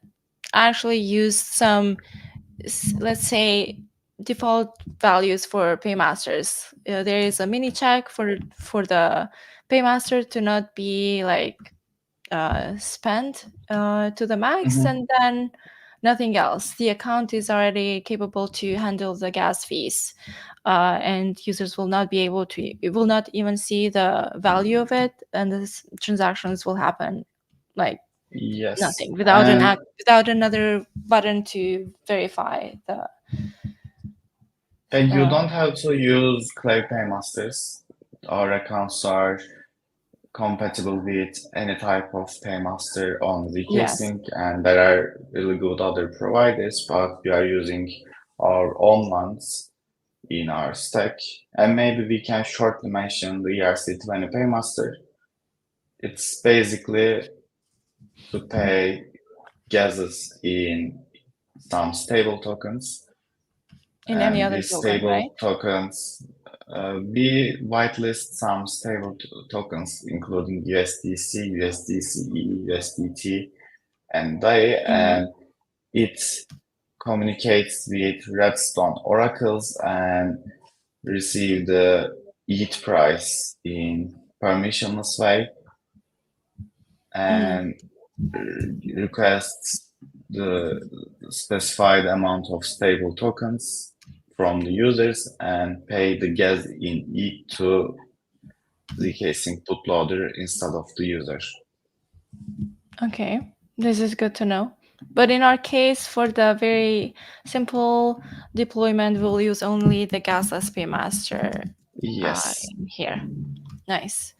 actually use some, let's say, default values for paymasters. There is a mini check for the paymaster to not be like spent to the max, and then nothing else. The account is already capable to handle the gas fees, and users will not be able to. It will not even see the value of it, and the transactions will happen like nothing without another button to verify the. And you don't have to use Clave paymasters. Our accounts are compatible with any type of paymaster on zkSync, and there are really good other providers, but we are using our own ones in our stack. And maybe we can shortly mention the ERC20 paymaster. It's basically to pay gases in some stable tokens. In any other token, stable right? tokens, we whitelist some stable tokens, including USDC, USDCE, USDT, and DAI, and it communicates with Redstone oracles and receive the ETH price in permissionless way, and requests the specified amount of stable tokens from the users and pay the gas in ETH to zkSync bootloader instead of the user. Okay, this is good to know. But in our case, for the very simple deployment, we'll use only the gasless paymaster. Yes. Here. Nice.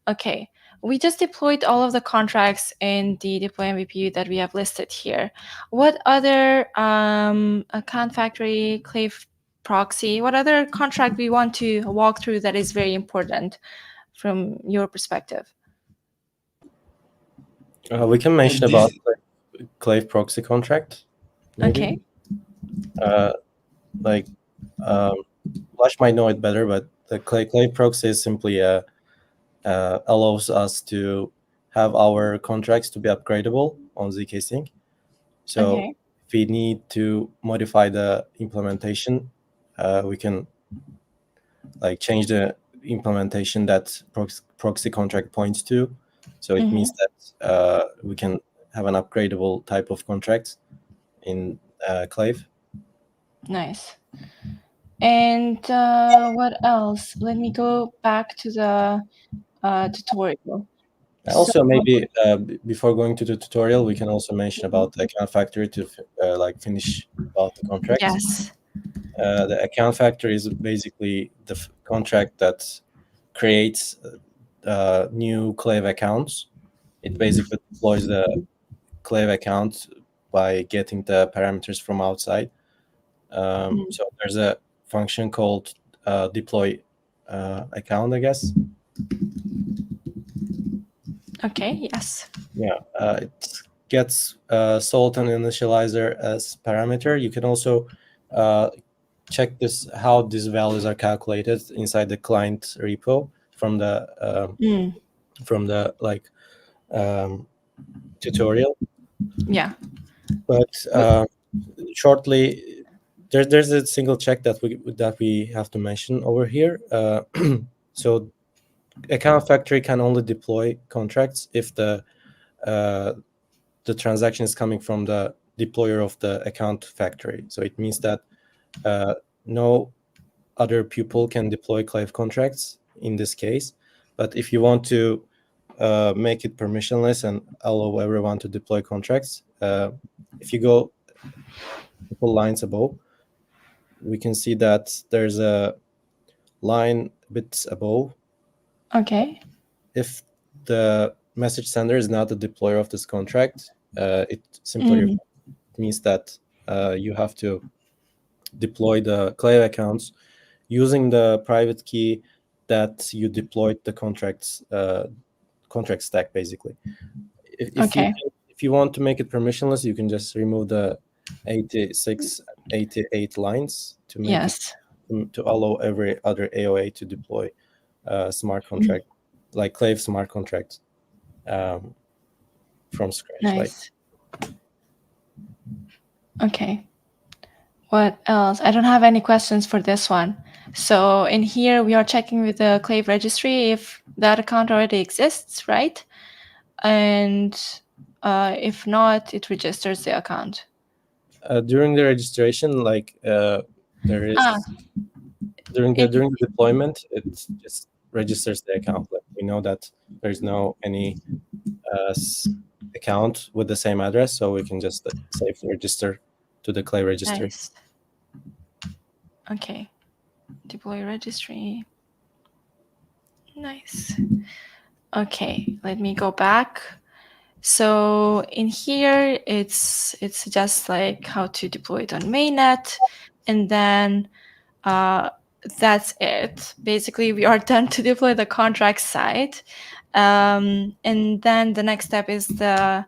Okay. We just deployed all of the contracts in the deploy MVP that we have listed here. What other account factory, Clave proxy, what other contract we want to walk through that is very important from your perspective? We can mention about Clave proxy contract. Maybe. Okay. Lash might know it better, but the Clave proxy is simply allows us to have our contracts to be upgradable on zkSync. So if we need to modify the implementation, we can change the implementation that proxy contract points to. So it means that we can have an upgradable type of contract in Clave. Nice. And what else? Let me go back to the tutorial. Also, maybe before going to the tutorial, we can also mention about the account factory to finish about the contract. Yes. The account factory is basically the contract that creates new Clave accounts. It basically deploys the Clave account by getting the parameters from outside. So there's a function called deploy account, I guess. Okay, yes. Yeah, it gets salt and initializer as parameter. You can also check this, how these values are calculated inside the client repo from the like tutorial. Yeah. But shortly, there's a single check that we have to mention over here. So account factory can only deploy contracts if the transaction is coming from the deployer of the account factory. So it means that no other people can deploy Clave contracts in this case. But if you want to make it permissionless and allow everyone to deploy contracts, if you go a couple lines above, we can see that there's a line a bit above. Okay. If the message sender is not the deployer of this contract, it simply means that you have to deploy the Clave accounts using the private key that you deployed the contract stack, basically. If you want to make it permissionless, you can just remove the 86, 88 lines to make it, to allow every other AOA to deploy smart contract, like Clave smart contract from scratch. Nice. Okay. What else? I don't have any questions for this one. So in here, we are checking with the Clave registry if that account already exists, right? And if not, it registers the account. During the registration, like there is during the deployment, it just registers the account. Like we know that there's no any account with the same address, so we can just safely register to the Clave registry. Nice. Okay. Deploy registry. Nice. Okay, let me go back. So in here, it's just like how to deploy it on mainnet, and then that's it. Basically, we are done to deploy the contract side, and then the next step is the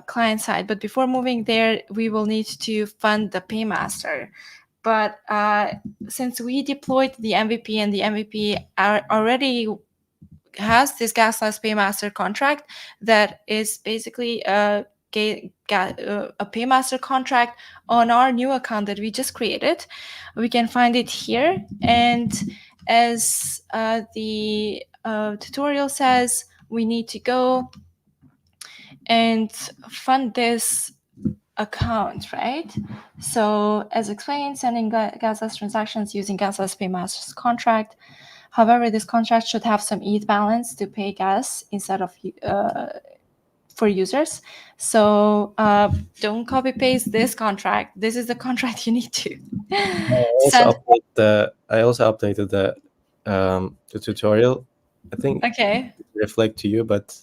client side. But before moving there, we will need to fund the paymaster. But since we deployed the MVP and the MVP already has this gasless paymaster contract that is basically a paymaster contract on our new account that we just created, we can find it here. And as the tutorial says, we need to go and fund this account, right? So as explained, sending gasless transactions using gasless paymaster's contract. However, this contract should have some ETH balance to pay gas instead of for users. So don't copy paste this contract. This is the contract you need to send. I also updated the tutorial. I think reflect to you, but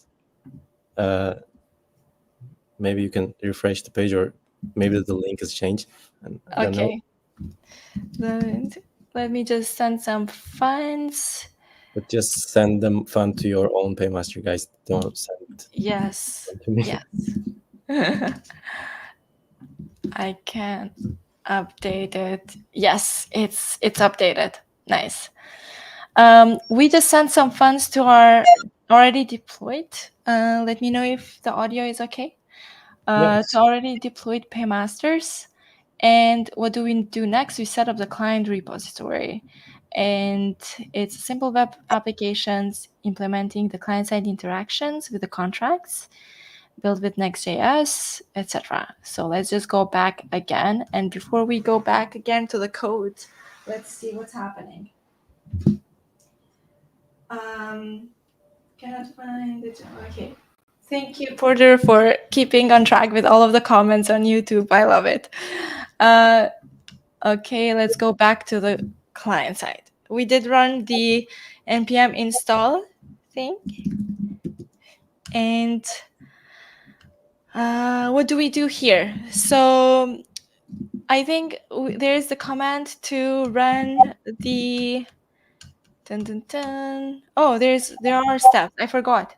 maybe you can refresh the page, or maybe the link has changed. I don't know. Let me just send some funds. But just send them fund to your own paymaster, guys. Don't send. Yes. To me. Yes. I can update it. Yes, it's updated. Nice. We just sent some funds to our already deployed. Let me know if the audio is okay. Yes. To already deployed paymasters. And what do we do next? We set up the client repository. And it's simple web applications implementing the client-side interactions with the contracts, built with Next.js, etc. So let's just go back again. And before we go back again to the code, let's see what's happening. Cannot find it. Okay. Thank you, Porter, for keeping on track with all of the comments on YouTube. I love it. Okay, let's go back to the client side. We did run the npm install thing. And what do we do here? So I think there is the command to run the dun, dun, dun. Oh, there are steps. I forgot.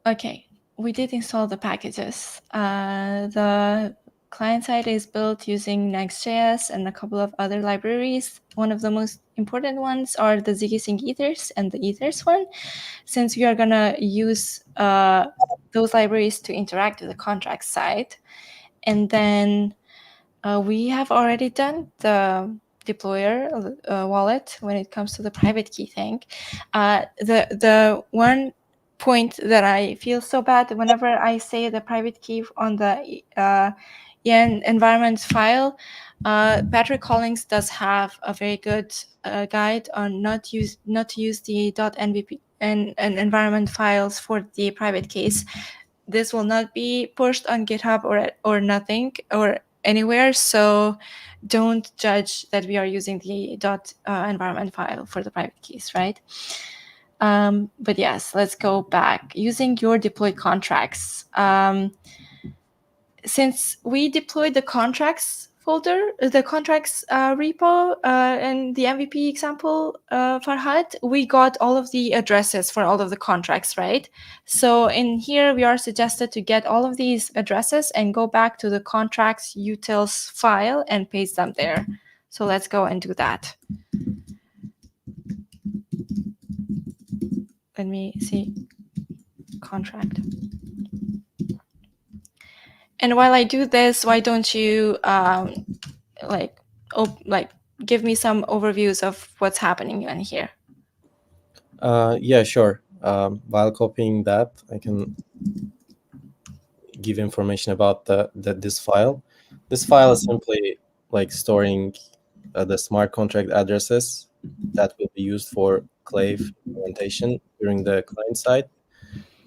Okay, we did install the packages. The client side is built using Next.js and a couple of other libraries. One of the most important ones are the ZiggySync ethers and the ethers one, since we are gonna use those libraries to interact with the contract side. And then we have already done the deployer wallet when it comes to the private key thing. The one point that I feel so bad whenever I say the private key on the EN environment file, Patrick Collins does have a very good guide on not to use the .nvp and environment files for the private keys. This will not be pushed on GitHub or nothing or anywhere, so don't judge that we are using the environment file for the private keys, right? But yes, let's go back. Using your deployed contracts. Since we deployed the contracts folder, the contracts repo and the MVP example, Farhad, we got all of the addresses for all of the contracts, right? So in here, we are suggested to get all of these addresses and go back to the contracts utils file and paste them there. So let's go and do that. Let me see. Contract. And while I do this, why don't you give me some overviews of what's happening in here? Yeah, sure. While copying that, I can give information about this file. This file is simply like storing the smart contract addresses that will be used for Clave implementation during the client side.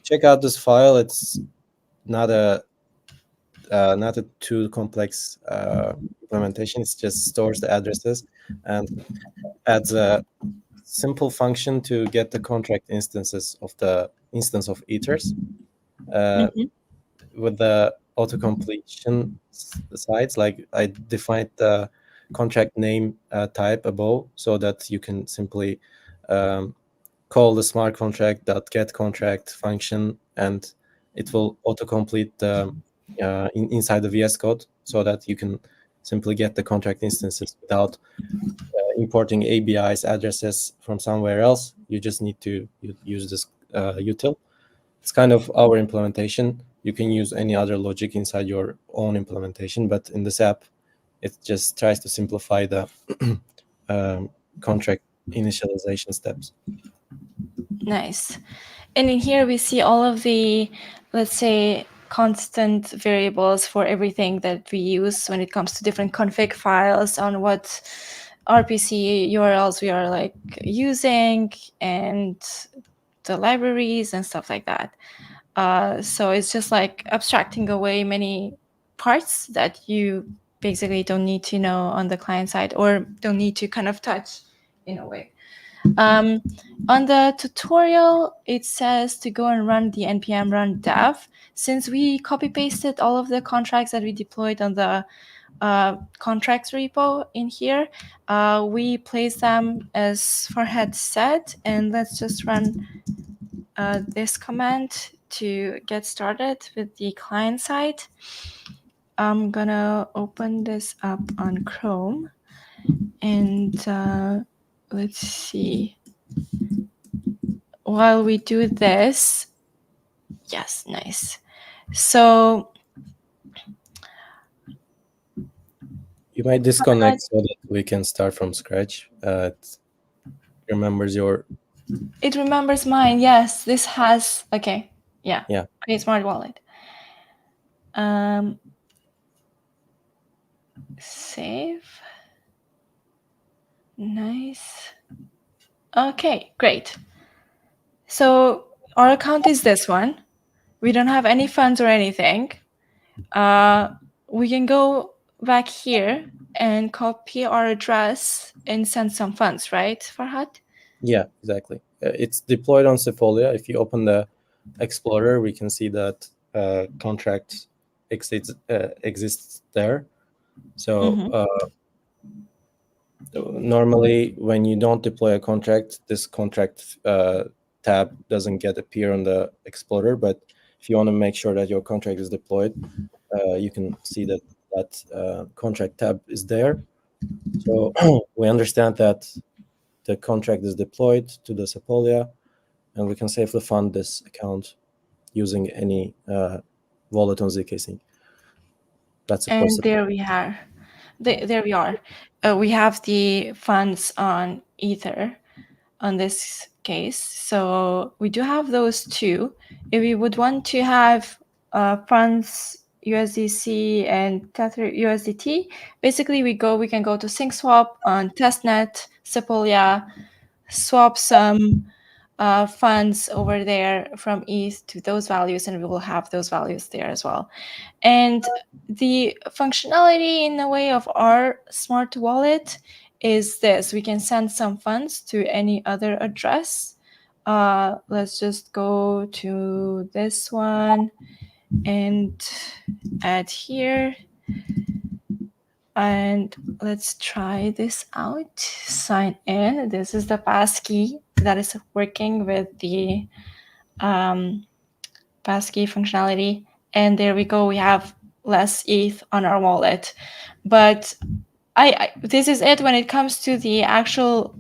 Check out this file. It's not a too complex implementation. It just stores the addresses and adds a simple function to get the contract instances of the instance of ethers. With the auto-completion sides, like I defined the contract name type above so that you can simply call the smart contract.get contract function, and it will autocomplete the inside the VS Code so that you can simply get the contract instances without importing ABIs addresses from somewhere else. You just need to use this util. It's kind of our implementation. You can use any other logic inside your own implementation, but in this app, it just tries to simplify the contract initialization steps. Nice. And in here, we see all of the, let's say, constant variables for everything that we use when it comes to different config files on what RPC URLs we are like using and the libraries and stuff like that. So it's just like abstracting away many parts that you basically don't need to know on the client side or don't need to kind of touch in a way. On the tutorial, it says to go and run the npm run dev. Since we copy pasted all of the contracts that we deployed on the contracts repo in here, we place them as Farhad said, and let's just run this command to get started with the client side. I'm gonna open this up on Chrome and let's see. While we do this, yes, nice. So you might disconnect so that we can start from scratch. It remembers your. It remembers mine. Yes, this has okay. Yeah. Yeah. Create smart wallet. Save. Nice. Okay, great. So our account is this one. We don't have any funds or anything. We can go back here and copy our address and send some funds, right, Farhad? Yeah, exactly. It's deployed on Sefolia. If you open the Explorer, we can see that contract exists there. So Mhm. normally when you don't deploy a contract, this contract tab doesn't get appear on the Explorer. But if you want to make sure that your contract is deployed, you can see that contract tab is there. So we understand that the contract is deployed to the Sepolia, and we can safely fund this account using any wallet on zkSync. That's the And process. there we are. There we are. We have the funds on Ether on this case. So we do have those two. If we would want to have funds USDC and Tether USDT, basically we can go to SyncSwap on testnet, Sepolia, swap some funds over there from ETH to those values, and we will have those values there as well. And the functionality in a way of our smart wallet is this: we can send some funds to any other address. Let's just go to this one and add here. And let's try this out. Sign in. This is the passkey that is working with the passkey functionality. And there we go. We have less ETH on our wallet. But this is it when it comes to the actual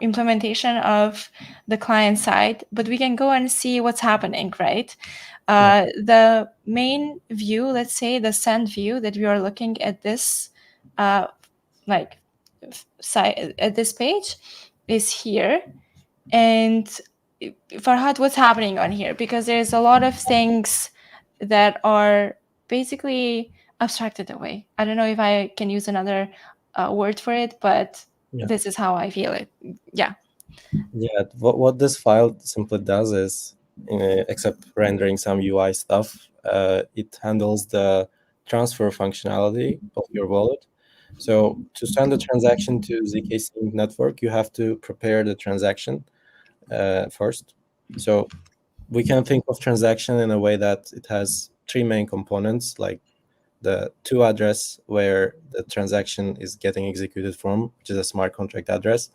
implementation of the client side. But we can go and see what's happening, right? The main view, let's say the send view that we are looking at this site at this page is here. And Farhad, what's happening on here? Because there's a lot of things that are basically abstracted away. I don't know if I can use another word for it, but this is how I feel it. Yeah. Yeah, what this file simply does is, except rendering some UI stuff, it handles the transfer functionality of your wallet. So to send a transaction to zkSync network, you have to prepare the transaction first. So we can think of transaction in a way that it has three main components, like the to address where the transaction is getting executed from, which is a smart contract address,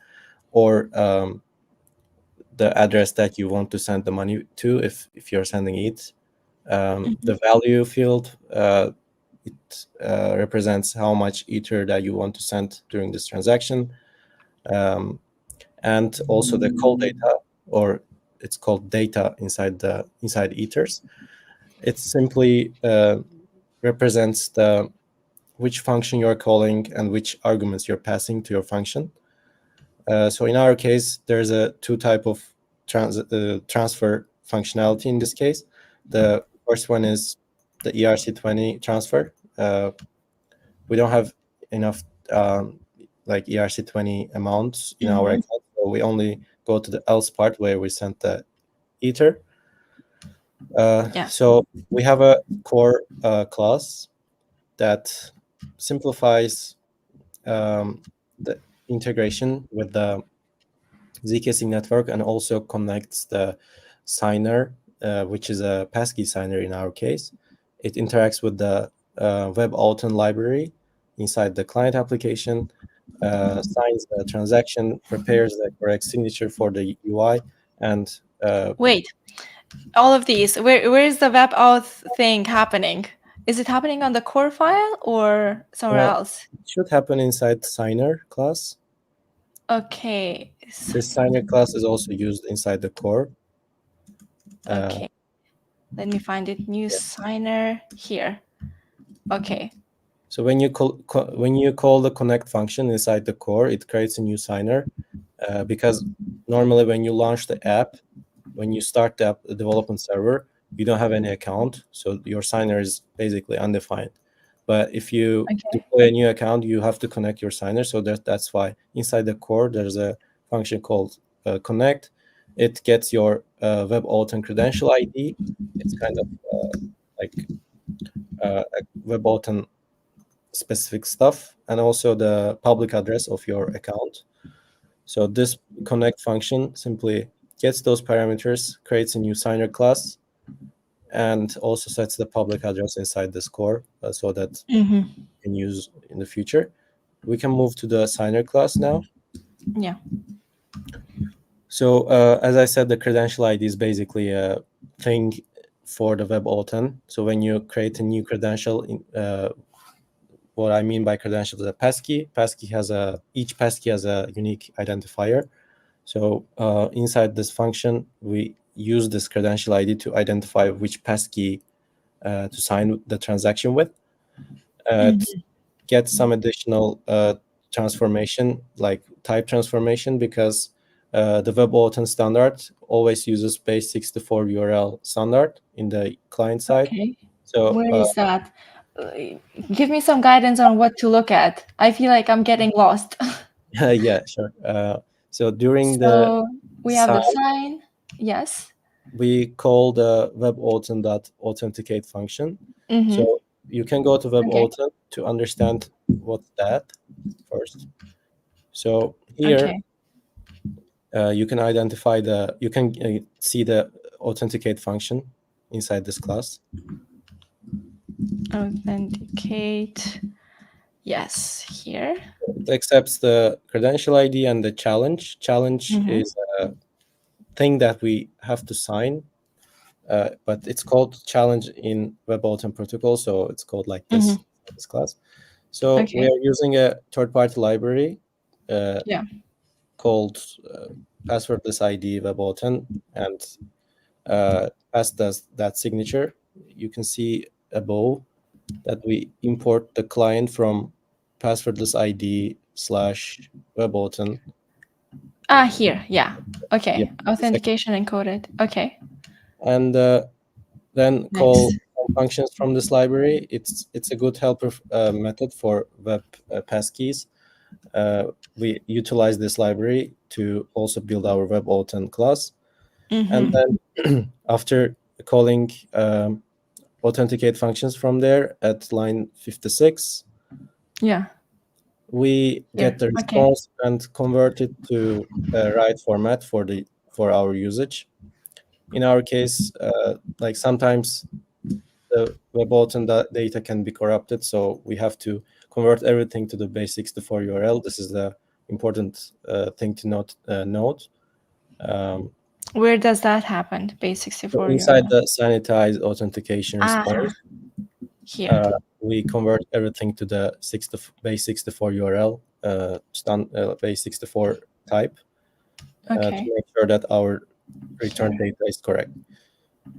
or the address that you want to send the money to if you're sending it. The value field, it represents how much Ether that you want to send during this transaction. And also the call data, or it's called data inside Ethers. It simply represents which function you're calling and which arguments you're passing to your function. So in our case, there's a two type of transfer functionality in this case. The first one is the ERC20 transfer. We don't have enough like ERC20 amounts in our account, so we only go to the else part where we send the Ether. So we have a core class that simplifies the integration with the zkSync network and also connects the signer, which is a passkey signer in our case. It interacts with the WebAuthn library inside the client application, signs the transaction, prepares the correct signature for the UI, and wait, all of these, where is the WebAuth thing happening? Is it happening on the core file or somewhere else? It should happen inside signer class. Okay. This signer class is also used inside the core. Okay. Let me find it. New signer here. Okay. So when you call the connect function inside the core, it creates a new signer, because normally when you launch the app, when you start the development server, you don't have any account, so your signer is basically undefined. But if you deploy a new account, you have to connect your signer. So that's why inside the core there's a function called connect. It gets your WebAuthn credential ID. It's kind of like a WebAuthn specific stuff, and also the public address of your account. So this connect function simply gets those parameters, creates a new signer class, and also sets the public address inside this core so that Mm-hmm. you can use in the future. We can move to the signer class now. Yeah. So as I said, the credential ID is basically a thing for the WebAuthn. So when you create a new credential, what I mean by credential is a passkey. Each passkey has a unique identifier. So inside this function, we use this credential ID to identify which passkey to sign the transaction with. To get some additional transformation, like type transformation, because the WebAuthn standard always uses base64 URL standard in the client side. Okay. So Where is that? Give me some guidance on what to look at. I feel like I'm getting lost. yeah, sure. So during the So we have the sign, sign. Yes. we call the WebAuthn.authenticate function. Mm-hmm. So you can go to WebAuthn to understand what's that first. So here you can identify you can see the authenticate function inside this class. Authenticate. Yes, here. It accepts the credential ID and the challenge. Challenge is a thing that we have to sign, but it's called challenge in WebAuthn protocol, so it's called like this, this class. So we are using a third-party library called passwordless ID WebAuthn, and as does that signature. You can see above that we import the client from passwordless ID /WebAuthn. Here, yeah. Okay, yeah. Authentication encoded. Okay. And then call functions from this library. It's a good helper method for web passkeys. We utilize this library to also build our WebAuthn class. And then after calling authenticate functions from there at line 56, we get the response and convert it to the right format for our usage. In our case, like sometimes the WebAuthn data can be corrupted, so we have to convert everything to the base64 URL. This is the important thing to note. Where does that happen? Base64 inside URL? the sanitized authentication response. Here. We convert everything to the base64 URL, base64 type, to make sure that our return data is correct.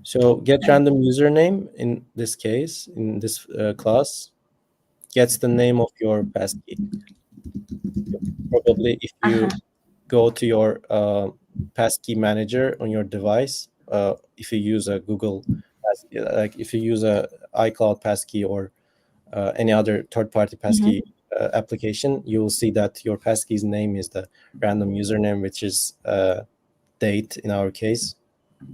So get random username in this case, in this class, gets the name of your passkey. Probably if you go to your passkey manager on your device, if you use a Google, like if you use a iCloud passkey or any other third-party passkey application, you will see that your passkey's name is the random username, which is date in our case,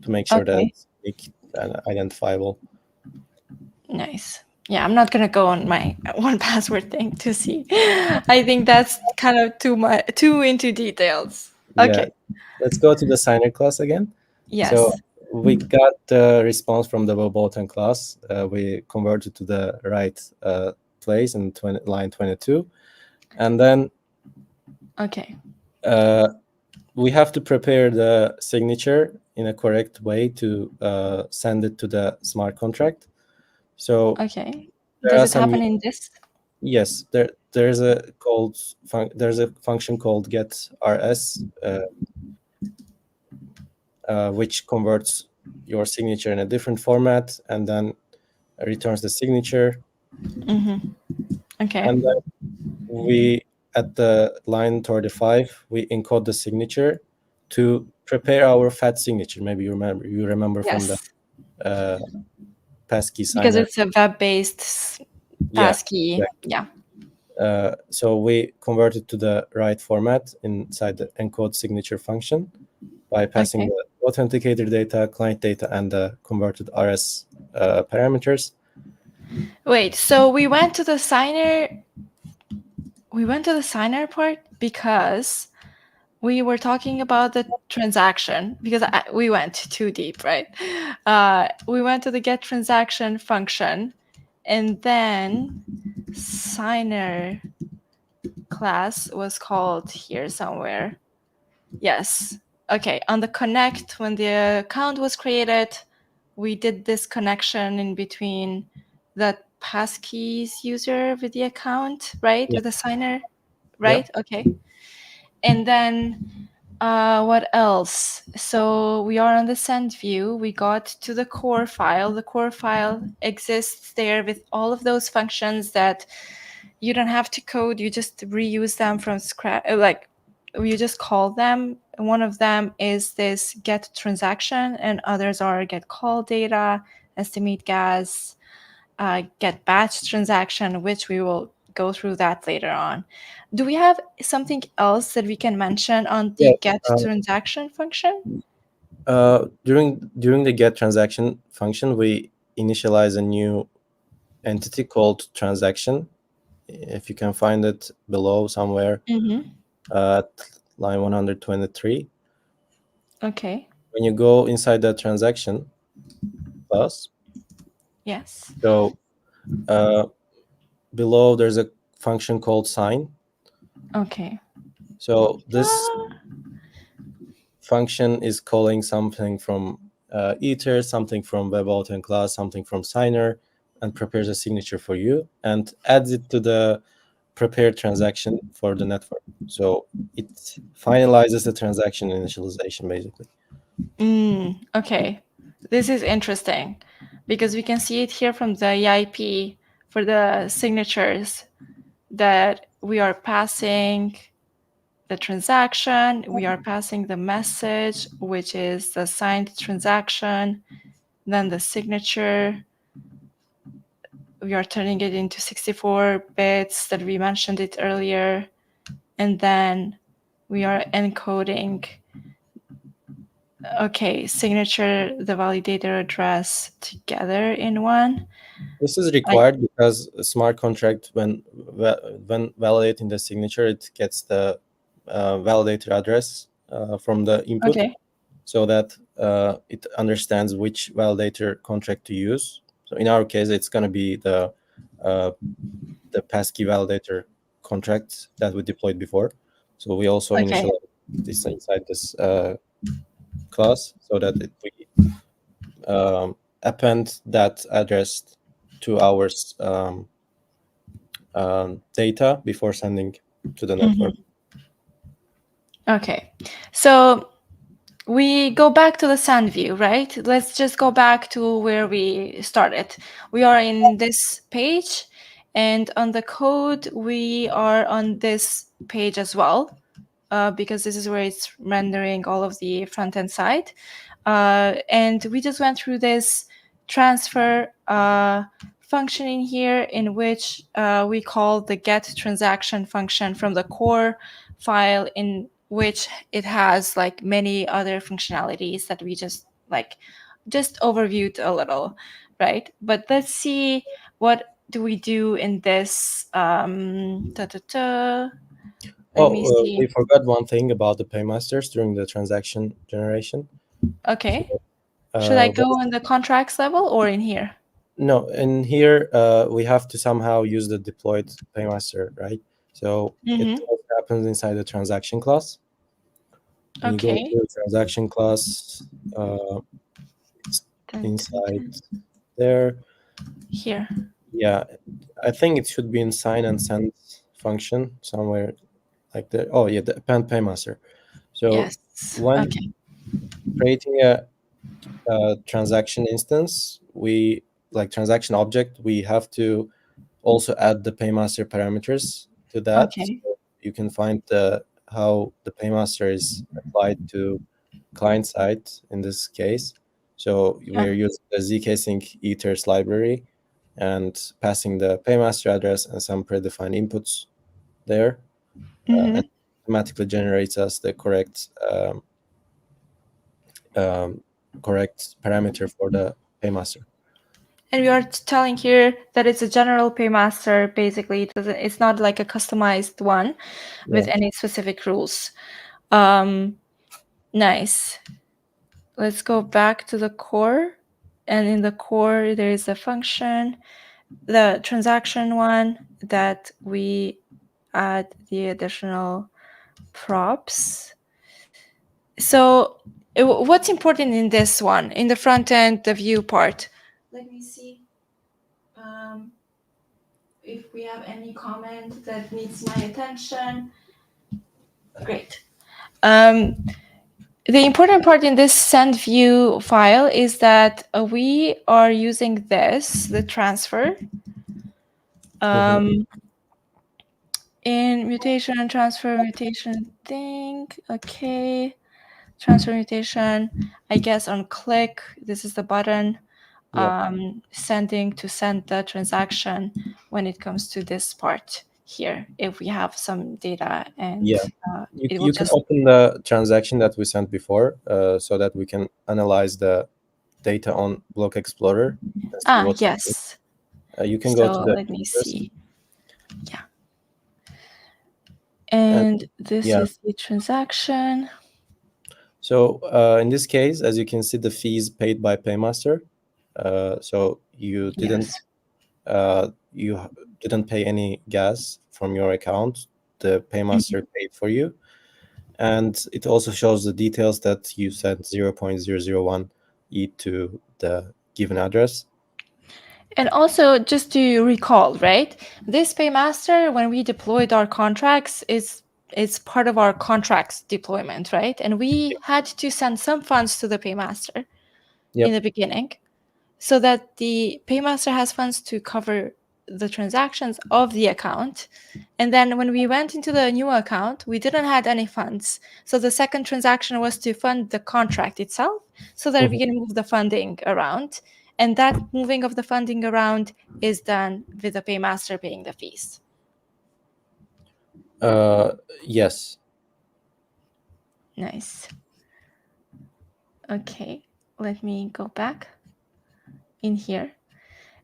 to make sure that it's unique and identifiable. Nice. Yeah, I'm not gonna go on my 1Password thing to see. I think that's kind of too into details. Okay. Yeah. Let's go to the signer class again. Yes. So we got the response from the WebAuthn class. We converted to the right place in line 22. And then we have to prepare the signature in a correct way to send it to the smart contract. So does it happen in this? Yes, there's a function called getRS, which converts your signature in a different format and then returns the signature. And then we, at the line 35, we encode the signature to prepare our fat signature. Maybe you remember from the passkey signer. Because it's a web-based passkey. Yeah. So we convert it to the right format inside the encode signature function by passing the authenticator data, client data, and the converted RS parameters. Wait, so we went to the signer. We went to the signer part because we were talking about the transaction because we went too deep, right? We went to the get transaction function, and then signer class was called here somewhere. Yes. Okay. On the connect, when the account was created, we did this connection in between the passkeys user with the account, right? Yeah. With the signer, right? Okay. And then what else? So we are on the send view. We got to the core file. The core file exists there with all of those functions that you don't have to code. You just reuse them from scratch. Like you just call them. One of them is this get transaction, and others are get call data, estimate gas, get batch transaction, which we will go through that later on. Do we have something else that we can mention on the Yeah, get transaction function? During the get transaction function, we initialize a new entity called transaction. If you can find it below somewhere at line 123. Okay. When you go inside the transaction class, Yes. so below there's a function called sign. Okay. So this function is calling something from Ether, something from WebAuthn class, something from signer, and prepares a signature for you and adds it to the prepared transaction for the network. So it finalizes the transaction initialization, basically. Okay. This is interesting because we can see it here from the EIP for the signatures that we are passing the transaction, we are passing the message, which is the signed transaction, then the signature. We are turning it into 64 bits that we mentioned it earlier. And then we are encoding, okay, signature, the validator address together in one. This is required because a smart contract, when validating the signature, it gets the validator address from the input, so that it understands which validator contract to use. So in our case, it's going to be the passkey validator contract that we deployed before. So we also initialize this inside this class so that we append that address to our data before sending to the network. Okay, so we go back to the send view, right? Let's just go back to where we started. We are in this page, and on the code, we are on this page as well, because this is where it's rendering all of the front-end side. And we just went through this transfer function in here in which we call the get transaction function from the core file, in which it has like many other functionalities that we just overviewed a little, right? But let's see, what do we do in this? We forgot one thing about the paymasters during the transaction generation. Okay. Should I go in the contracts level or in here? No, in here we have to somehow use the deployed paymaster, right? So it happens inside the transaction class. When you go to the transaction class, inside there. Here. Yeah, I think it should be in sign and send function somewhere like that. Oh yeah, the append paymaster. So when creating a transaction instance, we like transaction object, we have to also add the paymaster parameters to that. So you can find how the paymaster is applied to client side in this case. So we're using the zk-sync ethers library and passing the paymaster address and some predefined inputs there. And automatically generates us the correct correct parameter for the paymaster. And we are telling here that it's a general paymaster. Basically, it's not like a customized one with any specific rules. Nice. Let's go back to the core. And in the core, there is a function, the transaction one, that we add the additional props. So what's important in this one, in the front end, the view part? Let me see if we have any comment that needs my attention. Great. The important part in this send view file is that we are using this, the transfer, in mutation and transfer mutation thing. Okay. Transfer mutation, I guess on click, this is the button, sending to send the transaction when it comes to this part here, if we have some data and you can open the transaction that we sent before so that we can analyze the data on Block Explorer. Yes. You can go to the let me see. Yeah. And this is the transaction. So in this case, as you can see, the fees paid by Paymaster. So you didn't pay any gas from your account. The Paymaster paid for you, and it also shows the details that you sent 0.001 ETH to the given address. And also, just to recall, right? This Paymaster, when we deployed our contracts, it's part of our contracts deployment, right? And we had to send some funds to the Paymaster in the beginning, so that the Paymaster has funds to cover the transactions of the account. And then when we went into the new account, we didn't have any funds. So the second transaction was to fund the contract itself, so that we can move the funding around. And that moving of the funding around is done with the Paymaster paying the fees. Yes. Nice. Okay, let me go back in here.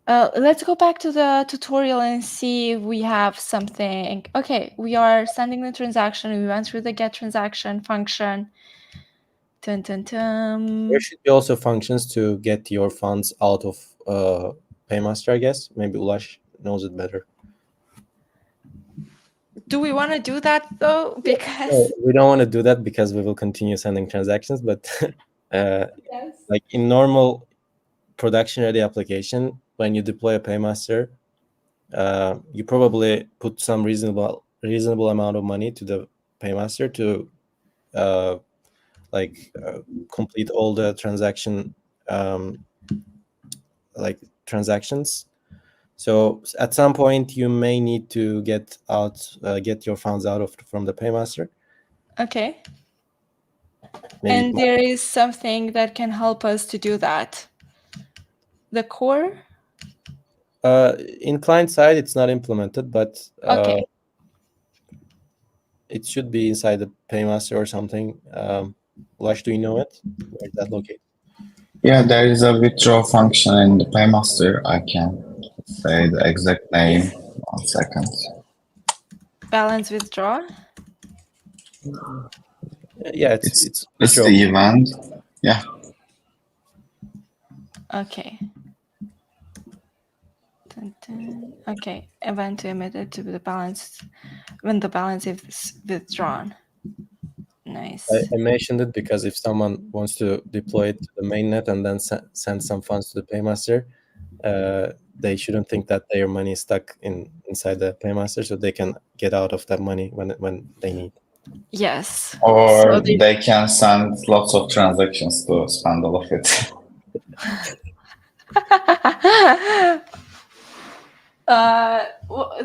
Let's go back to the tutorial and see if we have something. Okay, we are sending the transaction. We went through the get transaction function. Dun, dun, dun. There should be also functions to get your funds out of Paymaster, I guess. Maybe Ulaş knows it better. Do we want to do that though? Because we don't want to do that because we will continue sending transactions. But like in normal production ready application, when you deploy a Paymaster, you probably put some reasonable amount of money to the Paymaster to complete all the transactions. So at some point you may need to get your funds out from the Paymaster. Okay. And there is something that can help us to do that. The core? In client side, it's not implemented, but okay. It should be inside the Paymaster or something. Ulaş, do you know it? Where is that located? Yeah, there is a withdraw function in the Paymaster. I can say the exact name. 1 second. Balance withdraw? Yeah, it's the event. Yeah. Okay. Okay, event to emit it to the balance when the balance is withdrawn. Nice. I mentioned it because if someone wants to deploy it to the mainnet and then send some funds to the Paymaster, they shouldn't think that their money is stuck inside the Paymaster, so they can get out of that money when they need. Yes. Or so they can send lots of transactions to spend all of it.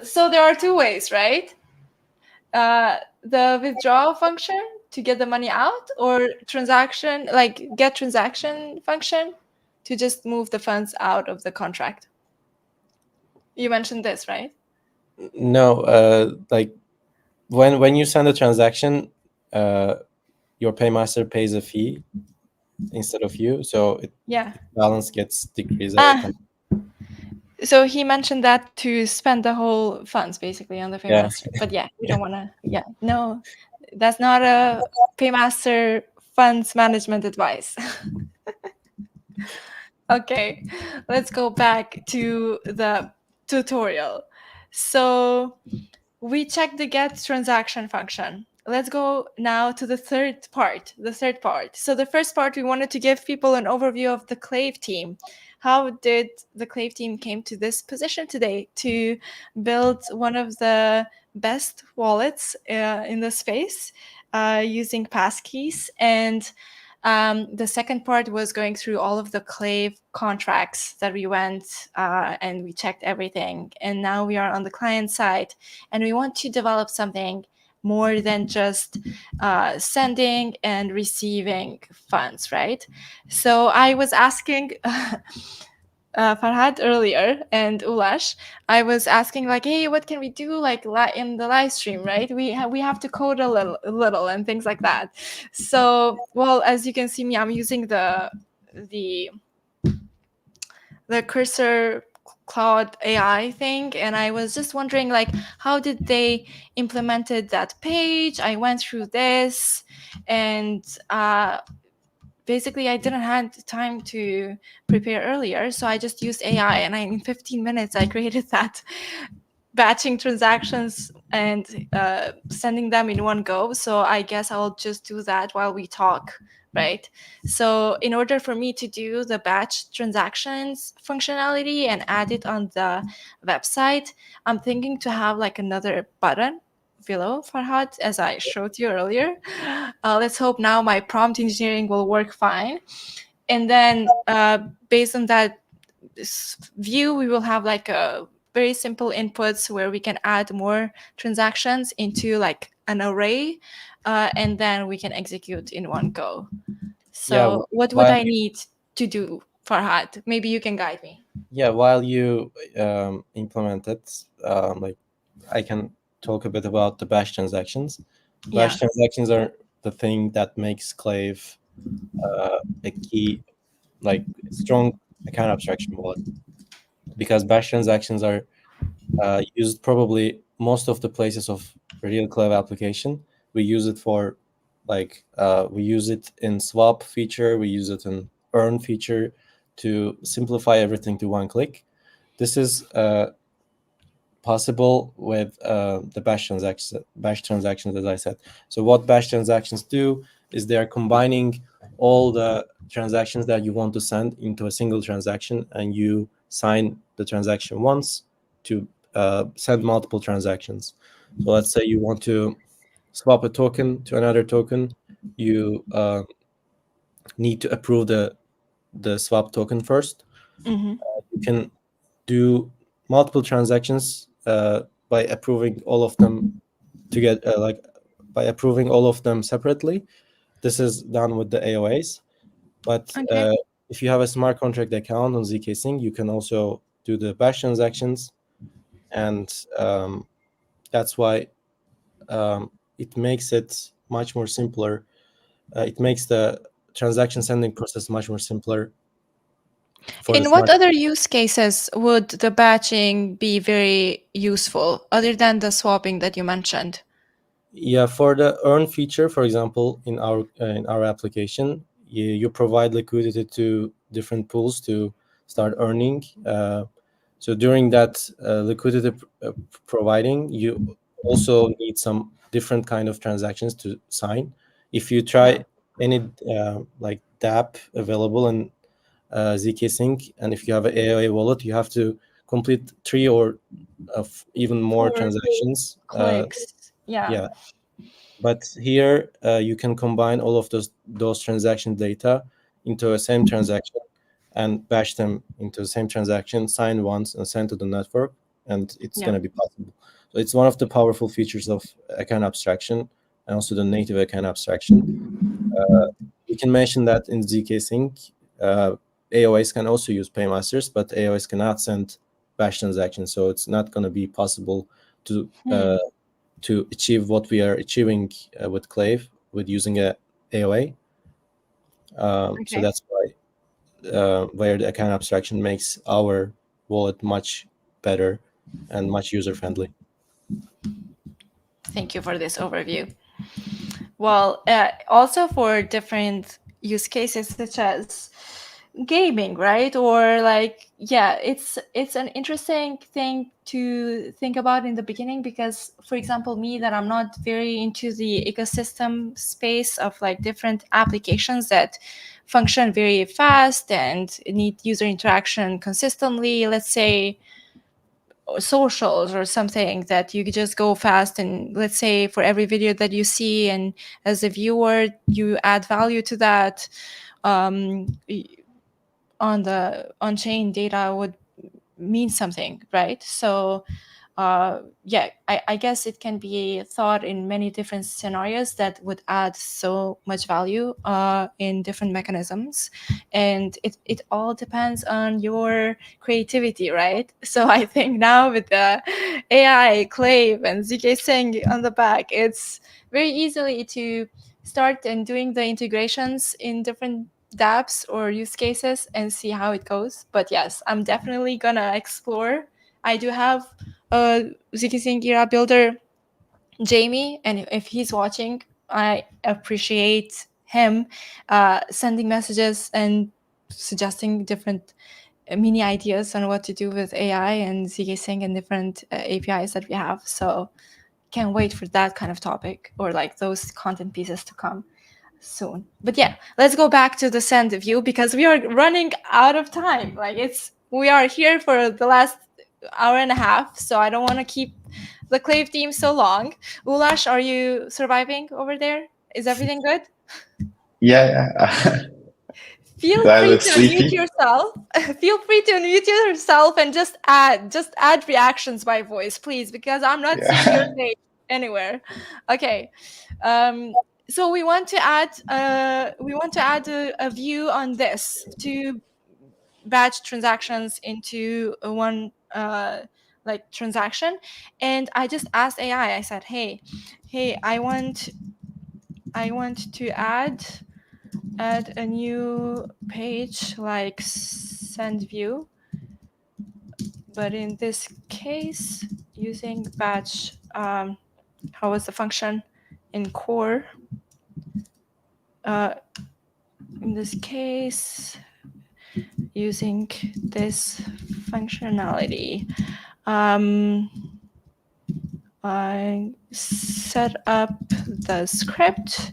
So there are two ways, right? The withdrawal function to get the money out, or transaction, like get transaction function to just move the funds out of the contract. You mentioned this, right? No, like when you send a transaction, your Paymaster pays a fee instead of you, so balance gets decreased. So he mentioned that to spend the whole funds basically on the Paymaster, but we don't want to. No, That's not a Paymaster funds management advice. Okay, let's go back to the tutorial. So we checked the get transaction function. Let's go now to the third part. So the first part, we wanted to give people an overview of the Clave team. How did the Clave team came to this position today to build one of the best wallets in the space using passkeys? And the second part was going through all of the Clave contracts that we went and we checked everything. And now we are on the client side and we want to develop something more than just sending and receiving funds, right? So I was asking Farhad earlier and Ulash, I was asking like, hey, what can we do like in the live stream, right? We have to code a little and things like that. So, well, as you can see me, I'm using the Cursor Cloud AI thing, and I was just wondering like, how did they implemented that page? I went through this, and basically I didn't have time to prepare earlier, so I just used AI, and in 15 minutes I created that, batching transactions and sending them in one go. So I guess I'll just do that while we talk, right? So in order for me to do the batch transactions functionality and add it on the website, I'm thinking to have like another button below, Farhad, as I showed you earlier. Let's hope now my prompt engineering will work fine. And then based on that view, we will have like a very simple inputs where we can add more transactions into like an array, and then we can execute in one go. So what would I need to do, Farhad? Maybe you can guide me. Yeah, while you implement it, like I can talk a bit about the bash transactions. Bash transactions are the thing that makes Clave a key, like strong account abstraction wallet, because bash transactions are used probably most of the places of real Clave application. We use it for like we use it in swap feature, we use it in earn feature to simplify everything to one click. This is possible with the bash transactions, as I said. So what bash transactions do is they are combining all the transactions that you want to send into a single transaction, and you sign the transaction once to send multiple transactions. So let's say you want to swap a token to another token, you need to approve the swap token first. You can do multiple transactions by approving all of them together, like by approving all of them separately. This is done with the AOAs. But if you have a smart contract account on zkSync, you can also do the bash transactions, and that's why it makes it much more simpler. It makes the transaction sending process much more simpler. In what other use cases would the batching be very useful other than the swapping that you mentioned? Yeah, for the earn feature, for example, in our application, you provide liquidity to different pools to start earning. So during that liquidity providing, you also need some different kind of transactions to sign. If you try any like dApp available in zkSync, and if you have an AOA wallet, you have to complete 3 or even more transactions. Clicks. Yeah. But here you can combine all of those transaction data into a same transaction and bash them into the same transaction, sign once and send to the network, and it's going to be possible. So it's one of the powerful features of account abstraction and also the native account abstraction. We can mention that in zkSync, AOAs can also use paymasters, but AOAs cannot send bash transactions, so it's not going to be possible to achieve what we are achieving with Clave with using a AOA. So that's why where the account abstraction makes our wallet much better and much user-friendly. Thank you for this overview. Well, also for different use cases such as gaming, right? Or like, yeah, it's an interesting thing to think about in the beginning because, for example, me that I'm not very into the ecosystem space of like different applications that function very fast and need user interaction consistently. Let's say socials or something that you could just go fast, and let's say for every video that you see and as a viewer you add value to that, um, on the on-chain data would mean something, right? So yeah, I guess it can be thought in many different scenarios that would add so much value in different mechanisms. And it all depends on your creativity, right? So I think now with the AI, Clave, and ZK Singh on the back, it's very easily to start and doing the integrations in different dApps or use cases and see how it goes. But yes, I'm definitely gonna explore. I do have ZK Sync Era builder Jamie, and if he's watching, I appreciate him sending messages and suggesting different mini ideas on what to do with AI and ZK Sync and different APIs that we have. So can't wait for that kind of topic or like those content pieces to come soon. But yeah, let's go back to the send view because we are running out of time. Like we are here for the last hour and a half, so I don't want to keep the Clave team so long. Ulash, are you surviving over there? Is everything good? Yeah. Feel Do I free look to unmute sleepy? yourself. Feel free to unmute yourself and just add reactions by voice, please, because I'm not seeing your Yeah. face anywhere. Okay. So we want to add a view on this to batch transactions into one like transaction. And I just asked AI, I said, hey, I want to add a new page like send view, but in this case using batch, how was the function in core, in this case using this functionality. I set up the script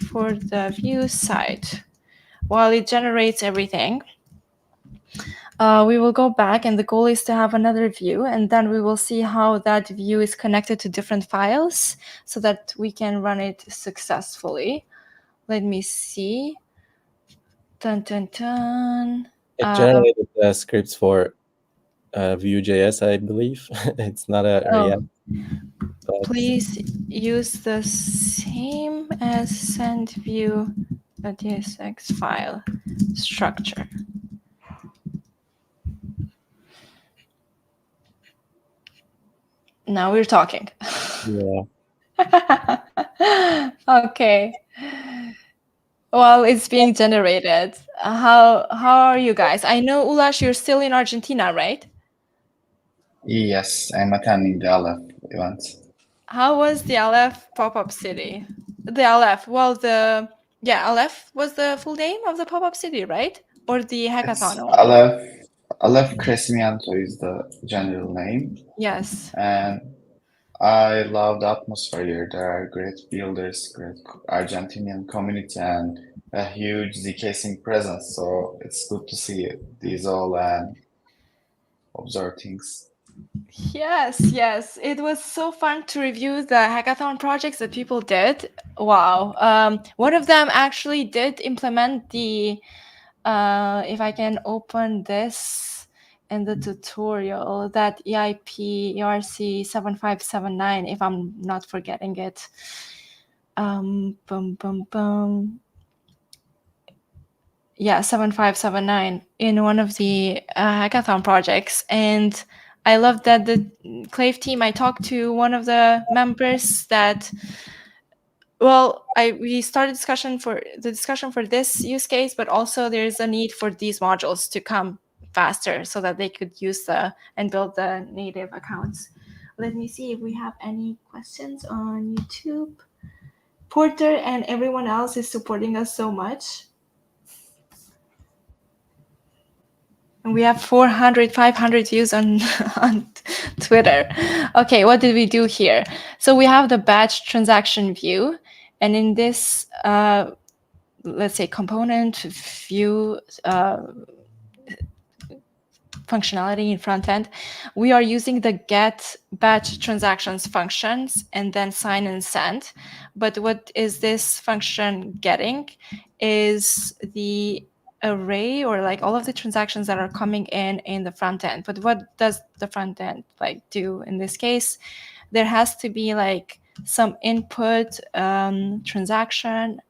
for the view side. While it generates everything, we will go back, and the goal is to have another view, and then we will see how that view is connected to different files so that we can run it successfully. Let me see. Dun, dun, dun. It generated the scripts for Vue.js, I believe. It's not a React. But please use the same as send view .tsx file structure. Now we're talking. yeah. Okay. Well, it's being generated. How are you guys? I know, Ulash, you're still in Argentina, right? Yes, I'm attending the Aleph event. How was the Aleph pop-up city? The Aleph, well, Aleph was the full name of the pop-up city, right? Or the It's hackathon one? Aleph Crecimiento is the general name, Yes. and I love the atmosphere here. There are great builders, great Argentinian community, and a huge ZK Sync presence. So it's good to see these all and observe things. Yes. It was so fun to review the hackathon projects that people did. Wow. One of them actually did implement the, if I can open this in the tutorial, that EIP ERC 7579, if I'm not forgetting it. Yeah, 7579 in one of the hackathon projects. And I love that the Clave team, I talked to one of the members that, well, we started discussion for this use case, but also there's a need for these modules to come faster so that they could use and build the native accounts. Let me see if we have any questions on YouTube. Porter and everyone else is supporting us so much. And we have 400, 500 views on, on Twitter. Okay, what did we do here? So we have the batch transaction view. And in this, let's say, component view functionality in front end, we are using the get batch transactions functions and then sign and send. But what is this function getting is the array, or like all of the transactions that are coming in the front end. But what does the front end like do in this case? There has to be like some input transaction,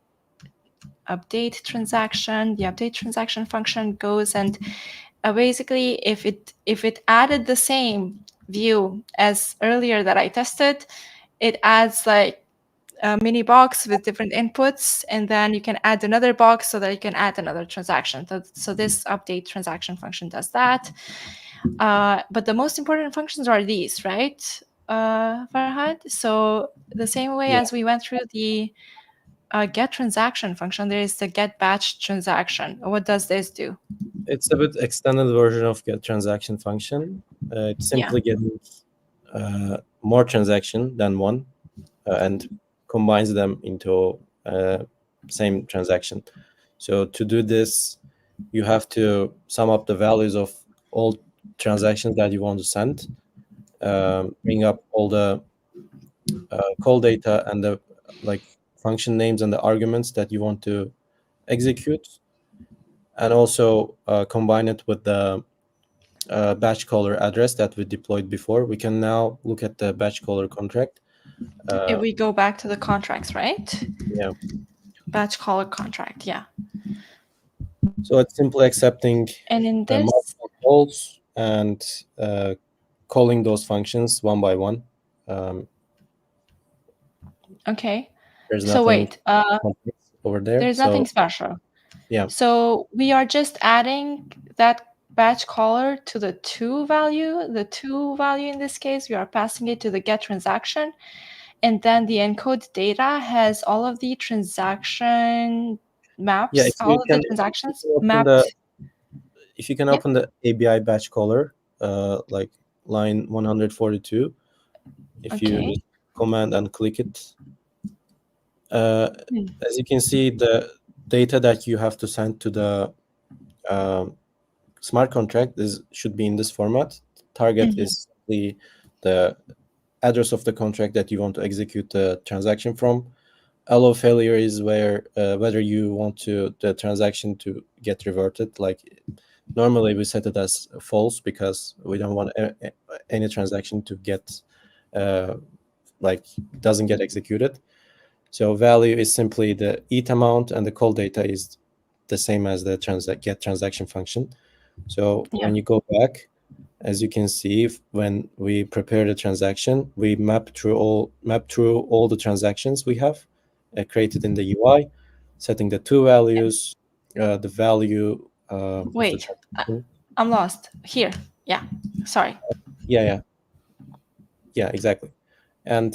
update transaction. The update transaction function goes and basically if it added the same view as earlier that I tested, it adds like a mini box with different inputs, and then you can add another box so that you can add another transaction. So this update transaction function does that. But the most important functions are these, right, Farhad? So the same way as we went through the get transaction function, there is the get batch transaction. What does this do? It's a bit extended version of get transaction function. It's simply getting more transaction than one and combines them into same transaction. So to do this, you have to sum up the values of all transactions that you want to send, bring up all the call data and the like function names and the arguments that you want to execute, and also combine it with the batch caller address that we deployed before. We can now look at the batch caller contract. If we go back to the contracts, right? Yeah. Batch caller contract, yeah. So it's simply accepting and in this multiple calls and calling those functions one by one. Okay. There's So nothing wait, over there. there's nothing special. Yeah. So we are just adding that batch caller to the to value. The to value in this case, we are passing it to the get transaction. And then the encode data has all of the transaction maps, Yeah, all of the transactions mapped. If you can open the ABI batch caller, like line 142, if you just command and click it, as you can see, the data that you have to send to the smart contract should be in this format. Target is the address of the contract that you want to execute the transaction from. Allow failure is where whether you want the transaction to get reverted. Like normally we set it as false because we don't want any transaction to get doesn't get executed. So value is simply the ETH amount, and the call data is the same as the get transaction function. So when you go back, as you can see, when we prepare the transaction, we map through all the transactions we have created in the UI, setting the two values, the value. Wait, I'm lost here. Yeah, sorry. Yeah, exactly. And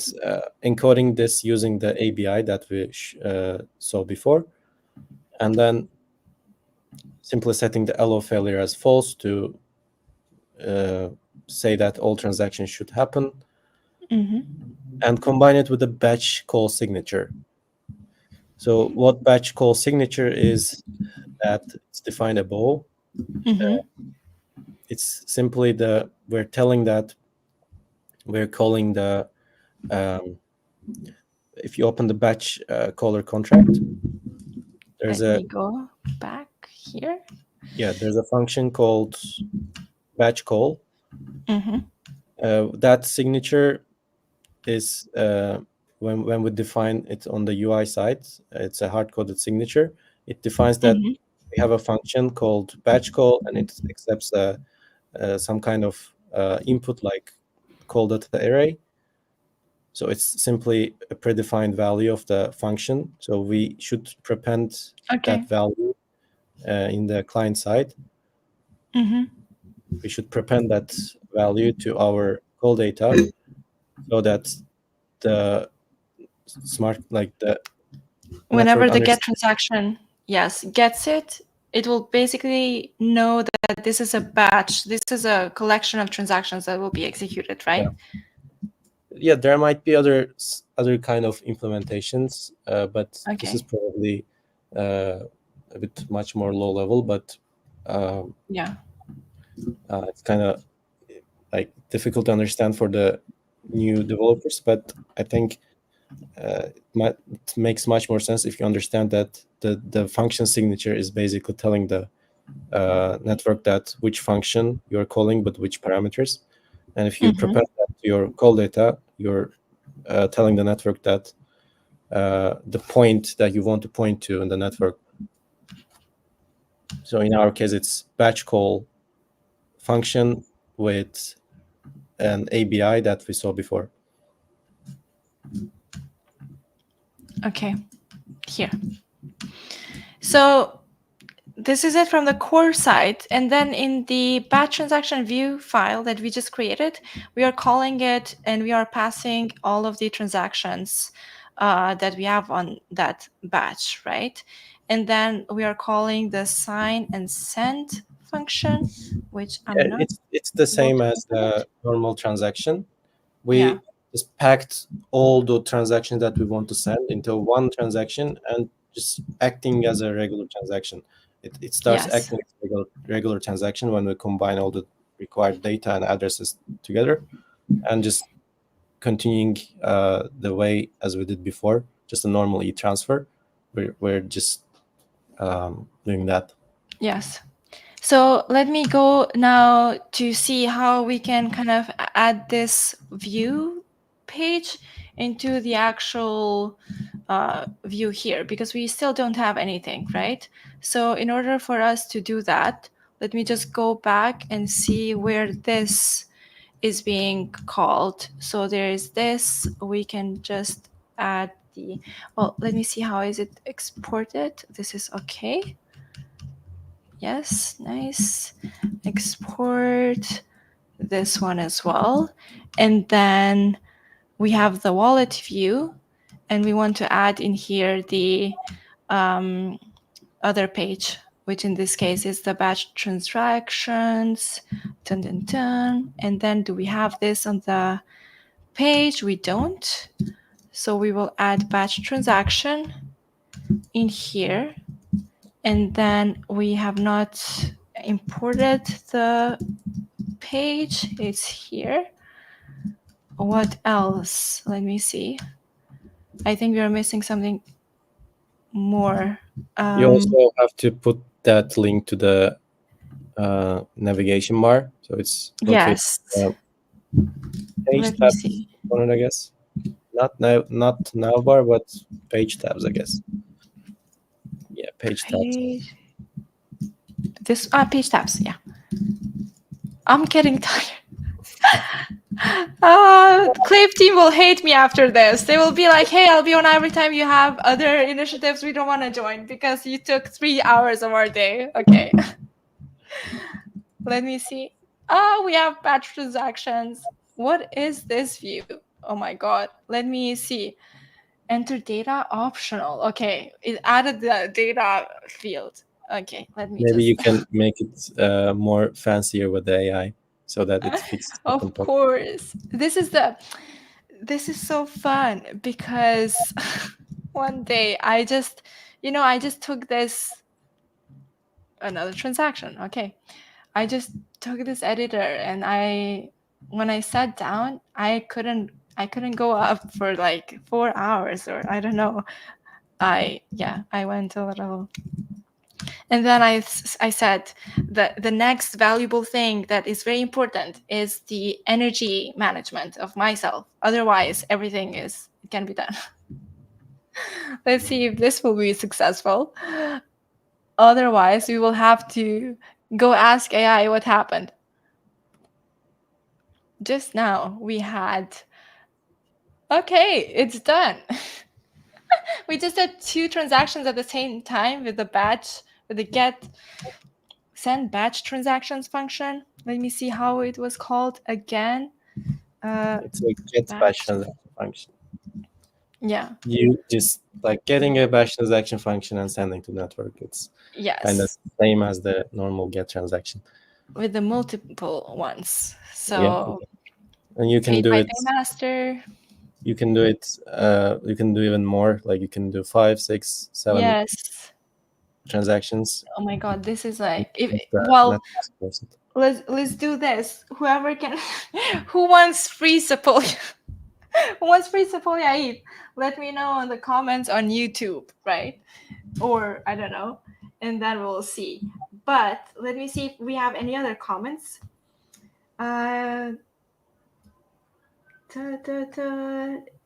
encoding this using the ABI that we saw before, and then simply setting the allow failure as false to say that all transactions should happen, and combine it with a batch call signature. So what batch call signature is that it's defined above. It's simply we're telling that we're calling the if you open the batch caller contract, there's Let me go back here. Yeah, there's a function called batch call. That signature is when we define it on the UI side, it's a hard-coded signature. It defines that we have a function called batch call, and it accepts some kind of input like call data array. So it's simply a predefined value of the function. So we should prepend that value in the client side. We should prepend that value to our call data so that the smart, like the whenever network the get understands. transaction, yes, gets it, it will basically know that this is a batch. This is a collection of transactions that will be executed, right? Yeah, there might be other kind of implementations, but this Okay. is probably a bit much more low level. But Yeah. it's kind of like difficult to understand for the new developers. But I think it makes much more sense if you understand that the function signature is basically telling the network that which function you're calling, but which parameters. And if you prepare that to your call data, you're telling the network that the point that you want to point to in the network. So in our case, it's batch call function with an ABI that we saw before. Okay, here. So this is it from the core side. And then in the batch transaction view file that we just created, we are calling it and we are passing all of the transactions that we have on that batch, right? And then we are calling the sign and send function, which I'm not. It's the same as the normal transaction. We just packed all the transactions that we want to send into one transaction and just acting as a regular transaction. It starts acting as a regular transaction when we combine all the required data and addresses together, and just continuing the way as we did before, just a normal e-transfer. We're just doing that. Yes. So let me go now to see how we can kind of add this view page into the actual view here, because we still don't have anything, right? So in order for us to do that, let me just go back and see where this is being called. So there is this, we can just add the, well, let me see how is it exported. This is okay. Yes, nice. Export this one as well. And then we have the wallet view, and we want to add in here the other page, which in this case is the batch transactions. Dun, dun, dun. And then do we have this on the page? We don't. So we will add batch transaction in here. And then we have not imported the page. It's here. What else? Let me see. I think we are missing something more. You also have to put that link to the navigation bar. So it's located page tabs on it, I guess. Not nav bar, but page tabs, I guess. Yeah, page tabs. This page tabs, yeah. I'm getting tired. Clave team will hate me after this. They will be like, hey, I'll be on every time you have other initiatives we don't want to join because you took 3 hours of our day. Okay. Let me see. Oh, we have batch transactions. What is this view? Oh my God. Let me see. Enter data optional. Okay. It added the data field. Okay. Let me Maybe you can make it more fancier with the AI so that it fits. Of course. This is so fun because one day I just took this another transaction. Okay. I just took this editor and when I sat down, I couldn't go up for like 4 hours, or I don't know. I went a little. And then I said the next valuable thing that is very important is the energy management of myself. Otherwise, everything can be done. Let's see if this will be successful. Otherwise, we will have to go ask AI what happened. Just now we had, okay, it's done. We just did 2 transactions at the same time with the batch, with the get send batch transactions function. Let me see how it was called again. It's a get batch transaction function. Yeah. You just like getting a bash transaction function and sending to network. It's Yes. kind of same as the normal get transaction. With the multiple ones. So Yeah. And you can paid do by it. Paymaster. You can do it. You can do even more. Like you can do 5, 6, 7 Yes. transactions. Oh my god, this is like With the well, network person. let's do this. Whoever can who wants free Sepolia? Who wants free Sepolia ETH? Let me know in the comments on YouTube, right? Or I don't know. And then we'll see. But let me see if we have any other comments.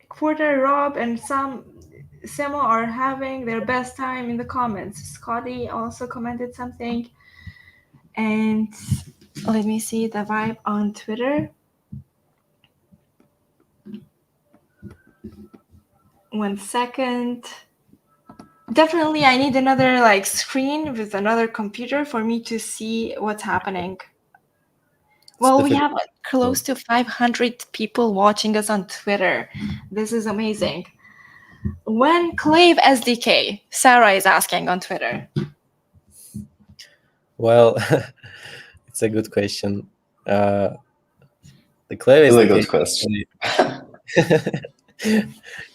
Quarter Rob and some Semo are having their best time in the comments. Scotty also commented something. And let me see the vibe on Twitter. 1 second. Definitely, I need another like screen with another computer for me to see what's happening. Well, we have close to 500 people watching us on Twitter. This is amazing. When Clave SDK? Sarah is asking on Twitter. Well, it's a good question. The Clave Really SDK. good question.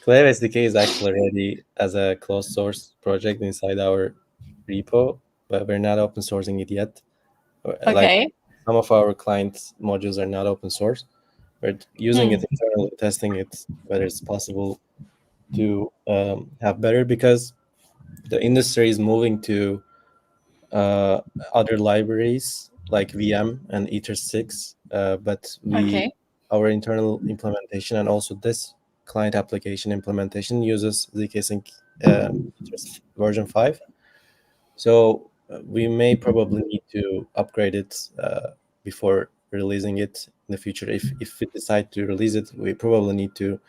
Clave SDK is actually ready as a closed source project inside our repo, but we're not open sourcing it yet. Okay. Like some of our client modules are not open source. We're using it internally, testing it, whether it's possible to have better, because the industry is moving to other libraries like VM and Ether6, but our internal implementation and also this client application implementation uses zkSync version 5. So we may probably need to upgrade it before releasing it in the future. If we decide to release it, we probably need to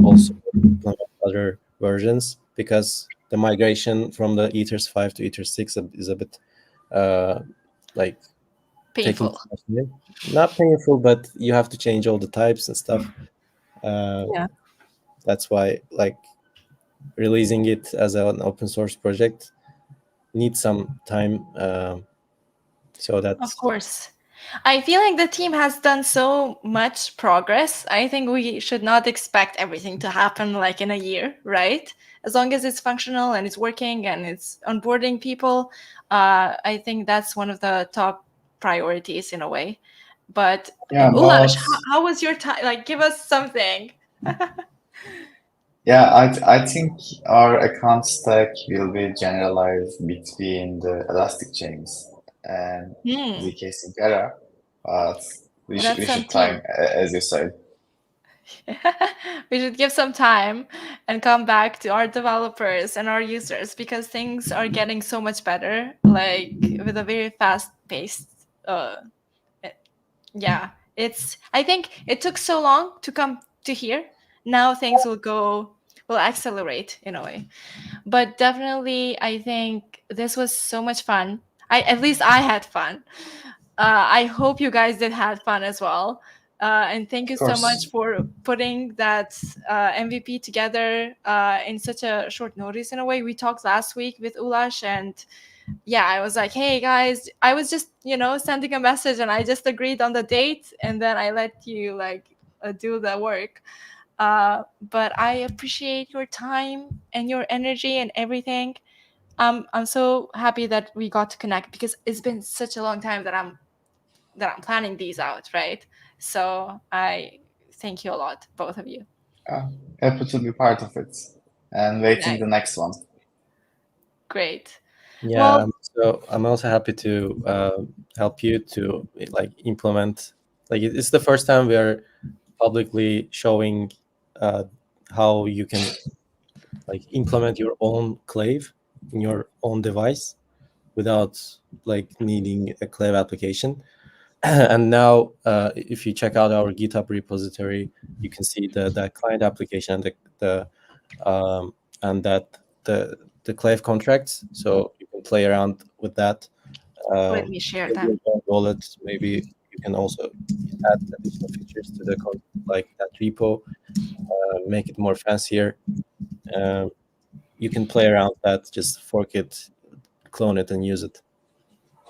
also implement other versions, because the migration from the Ethers 5 to Ether6 is a bit like painful. Not painful, but you have to change all the types and stuff. Yeah. That's why like releasing it as an open source project needs some time. So that's of course. I feel like the team has done so much progress. I think we should not expect everything to happen like in a year, right? As long as it's functional and it's working and it's onboarding people, I think that's one of the top priorities in a way. But yeah, Ulash, how was your time? Like, give us something. Yeah, I think our account stack will be generalized between the Elastic chains and zkSync Era, but we should time, as you said. We should give some time and come back to our developers and our users, because things are getting so much better, like with a very fast pace. Yeah, I think it took so long to come to here. Now things will accelerate in a way. But definitely, I think this was so much fun. At least I had fun. I hope you guys did have fun as well. And thank you so much for putting that MVP together in such a short notice in a way. We talked last week with Ulash, and yeah, I was like, hey guys, I was just, sending a message and I just agreed on the date, and then I let you do the work. But I appreciate your time and your energy and everything. I'm so happy that we got to connect, because it's been such a long time that I'm planning these out, right? So I thank you a lot, both of you. Happy to be part of it and waiting the next one. Great. Yeah, so I'm also happy to help you to implement. It's the first time we are publicly showing how you can implement your own Clave in your own device without needing a Clave application. And now, if you check out our GitHub repository, you can see the client application, and the Clave contracts. So you can play around with that. Let me share that. Wallet, maybe you can also add additional features to the like that repo, make it more fancier. you can play around that, just fork it, clone it, and use it.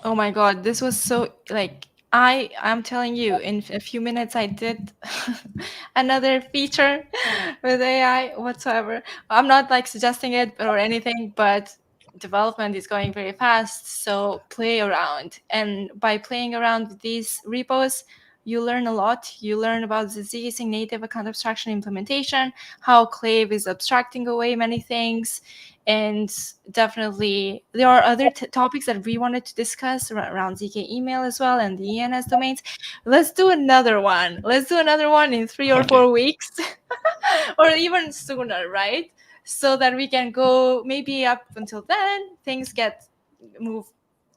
Oh my God, this was so like I'm telling you, in a few minutes I did another feature with AI whatsoever. I'm not like suggesting it or anything, but development is going very fast, so play around. And by playing around with these repos, you learn a lot. You learn about the zsync native account abstraction implementation, how Clave is abstracting away many things, and definitely there are other topics that we wanted to discuss around zk email as well and the ens domains. Let's do another one. Let's do another one in 3 or Okay. 4 weeks or even sooner, right? So that we can go maybe up until then things get move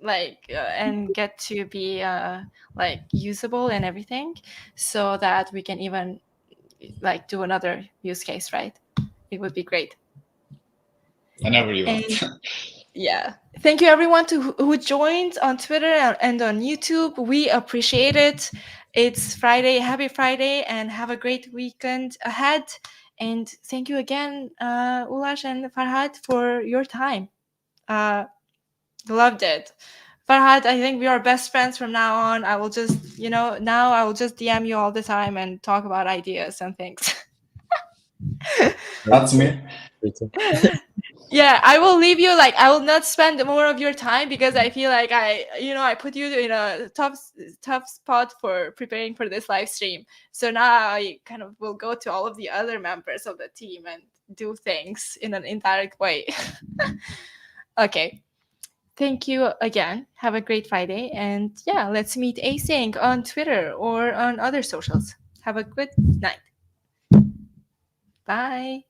like and get to be like usable and everything, so that we can even like do another use case, right? It would be great. Whenever you want. Yeah. Thank you everyone who joined on Twitter and on YouTube. We appreciate it. It's Friday. Happy Friday and have a great weekend ahead. And thank you again, Ulash and Farhad, for your time. Loved it. Farhad, I think we are best friends from now on. I will just, now I will just DM you all the time and talk about ideas and things. That's me. Yeah, I will leave you, like I will not spend more of your time because I feel like I put you in a tough spot for preparing for this live stream. So now I kind of will go to all of the other members of the team and do things in an indirect way. Okay. Thank you again. Have a great Friday. And yeah, let's meet async on Twitter or on other socials. Have a good night. Bye.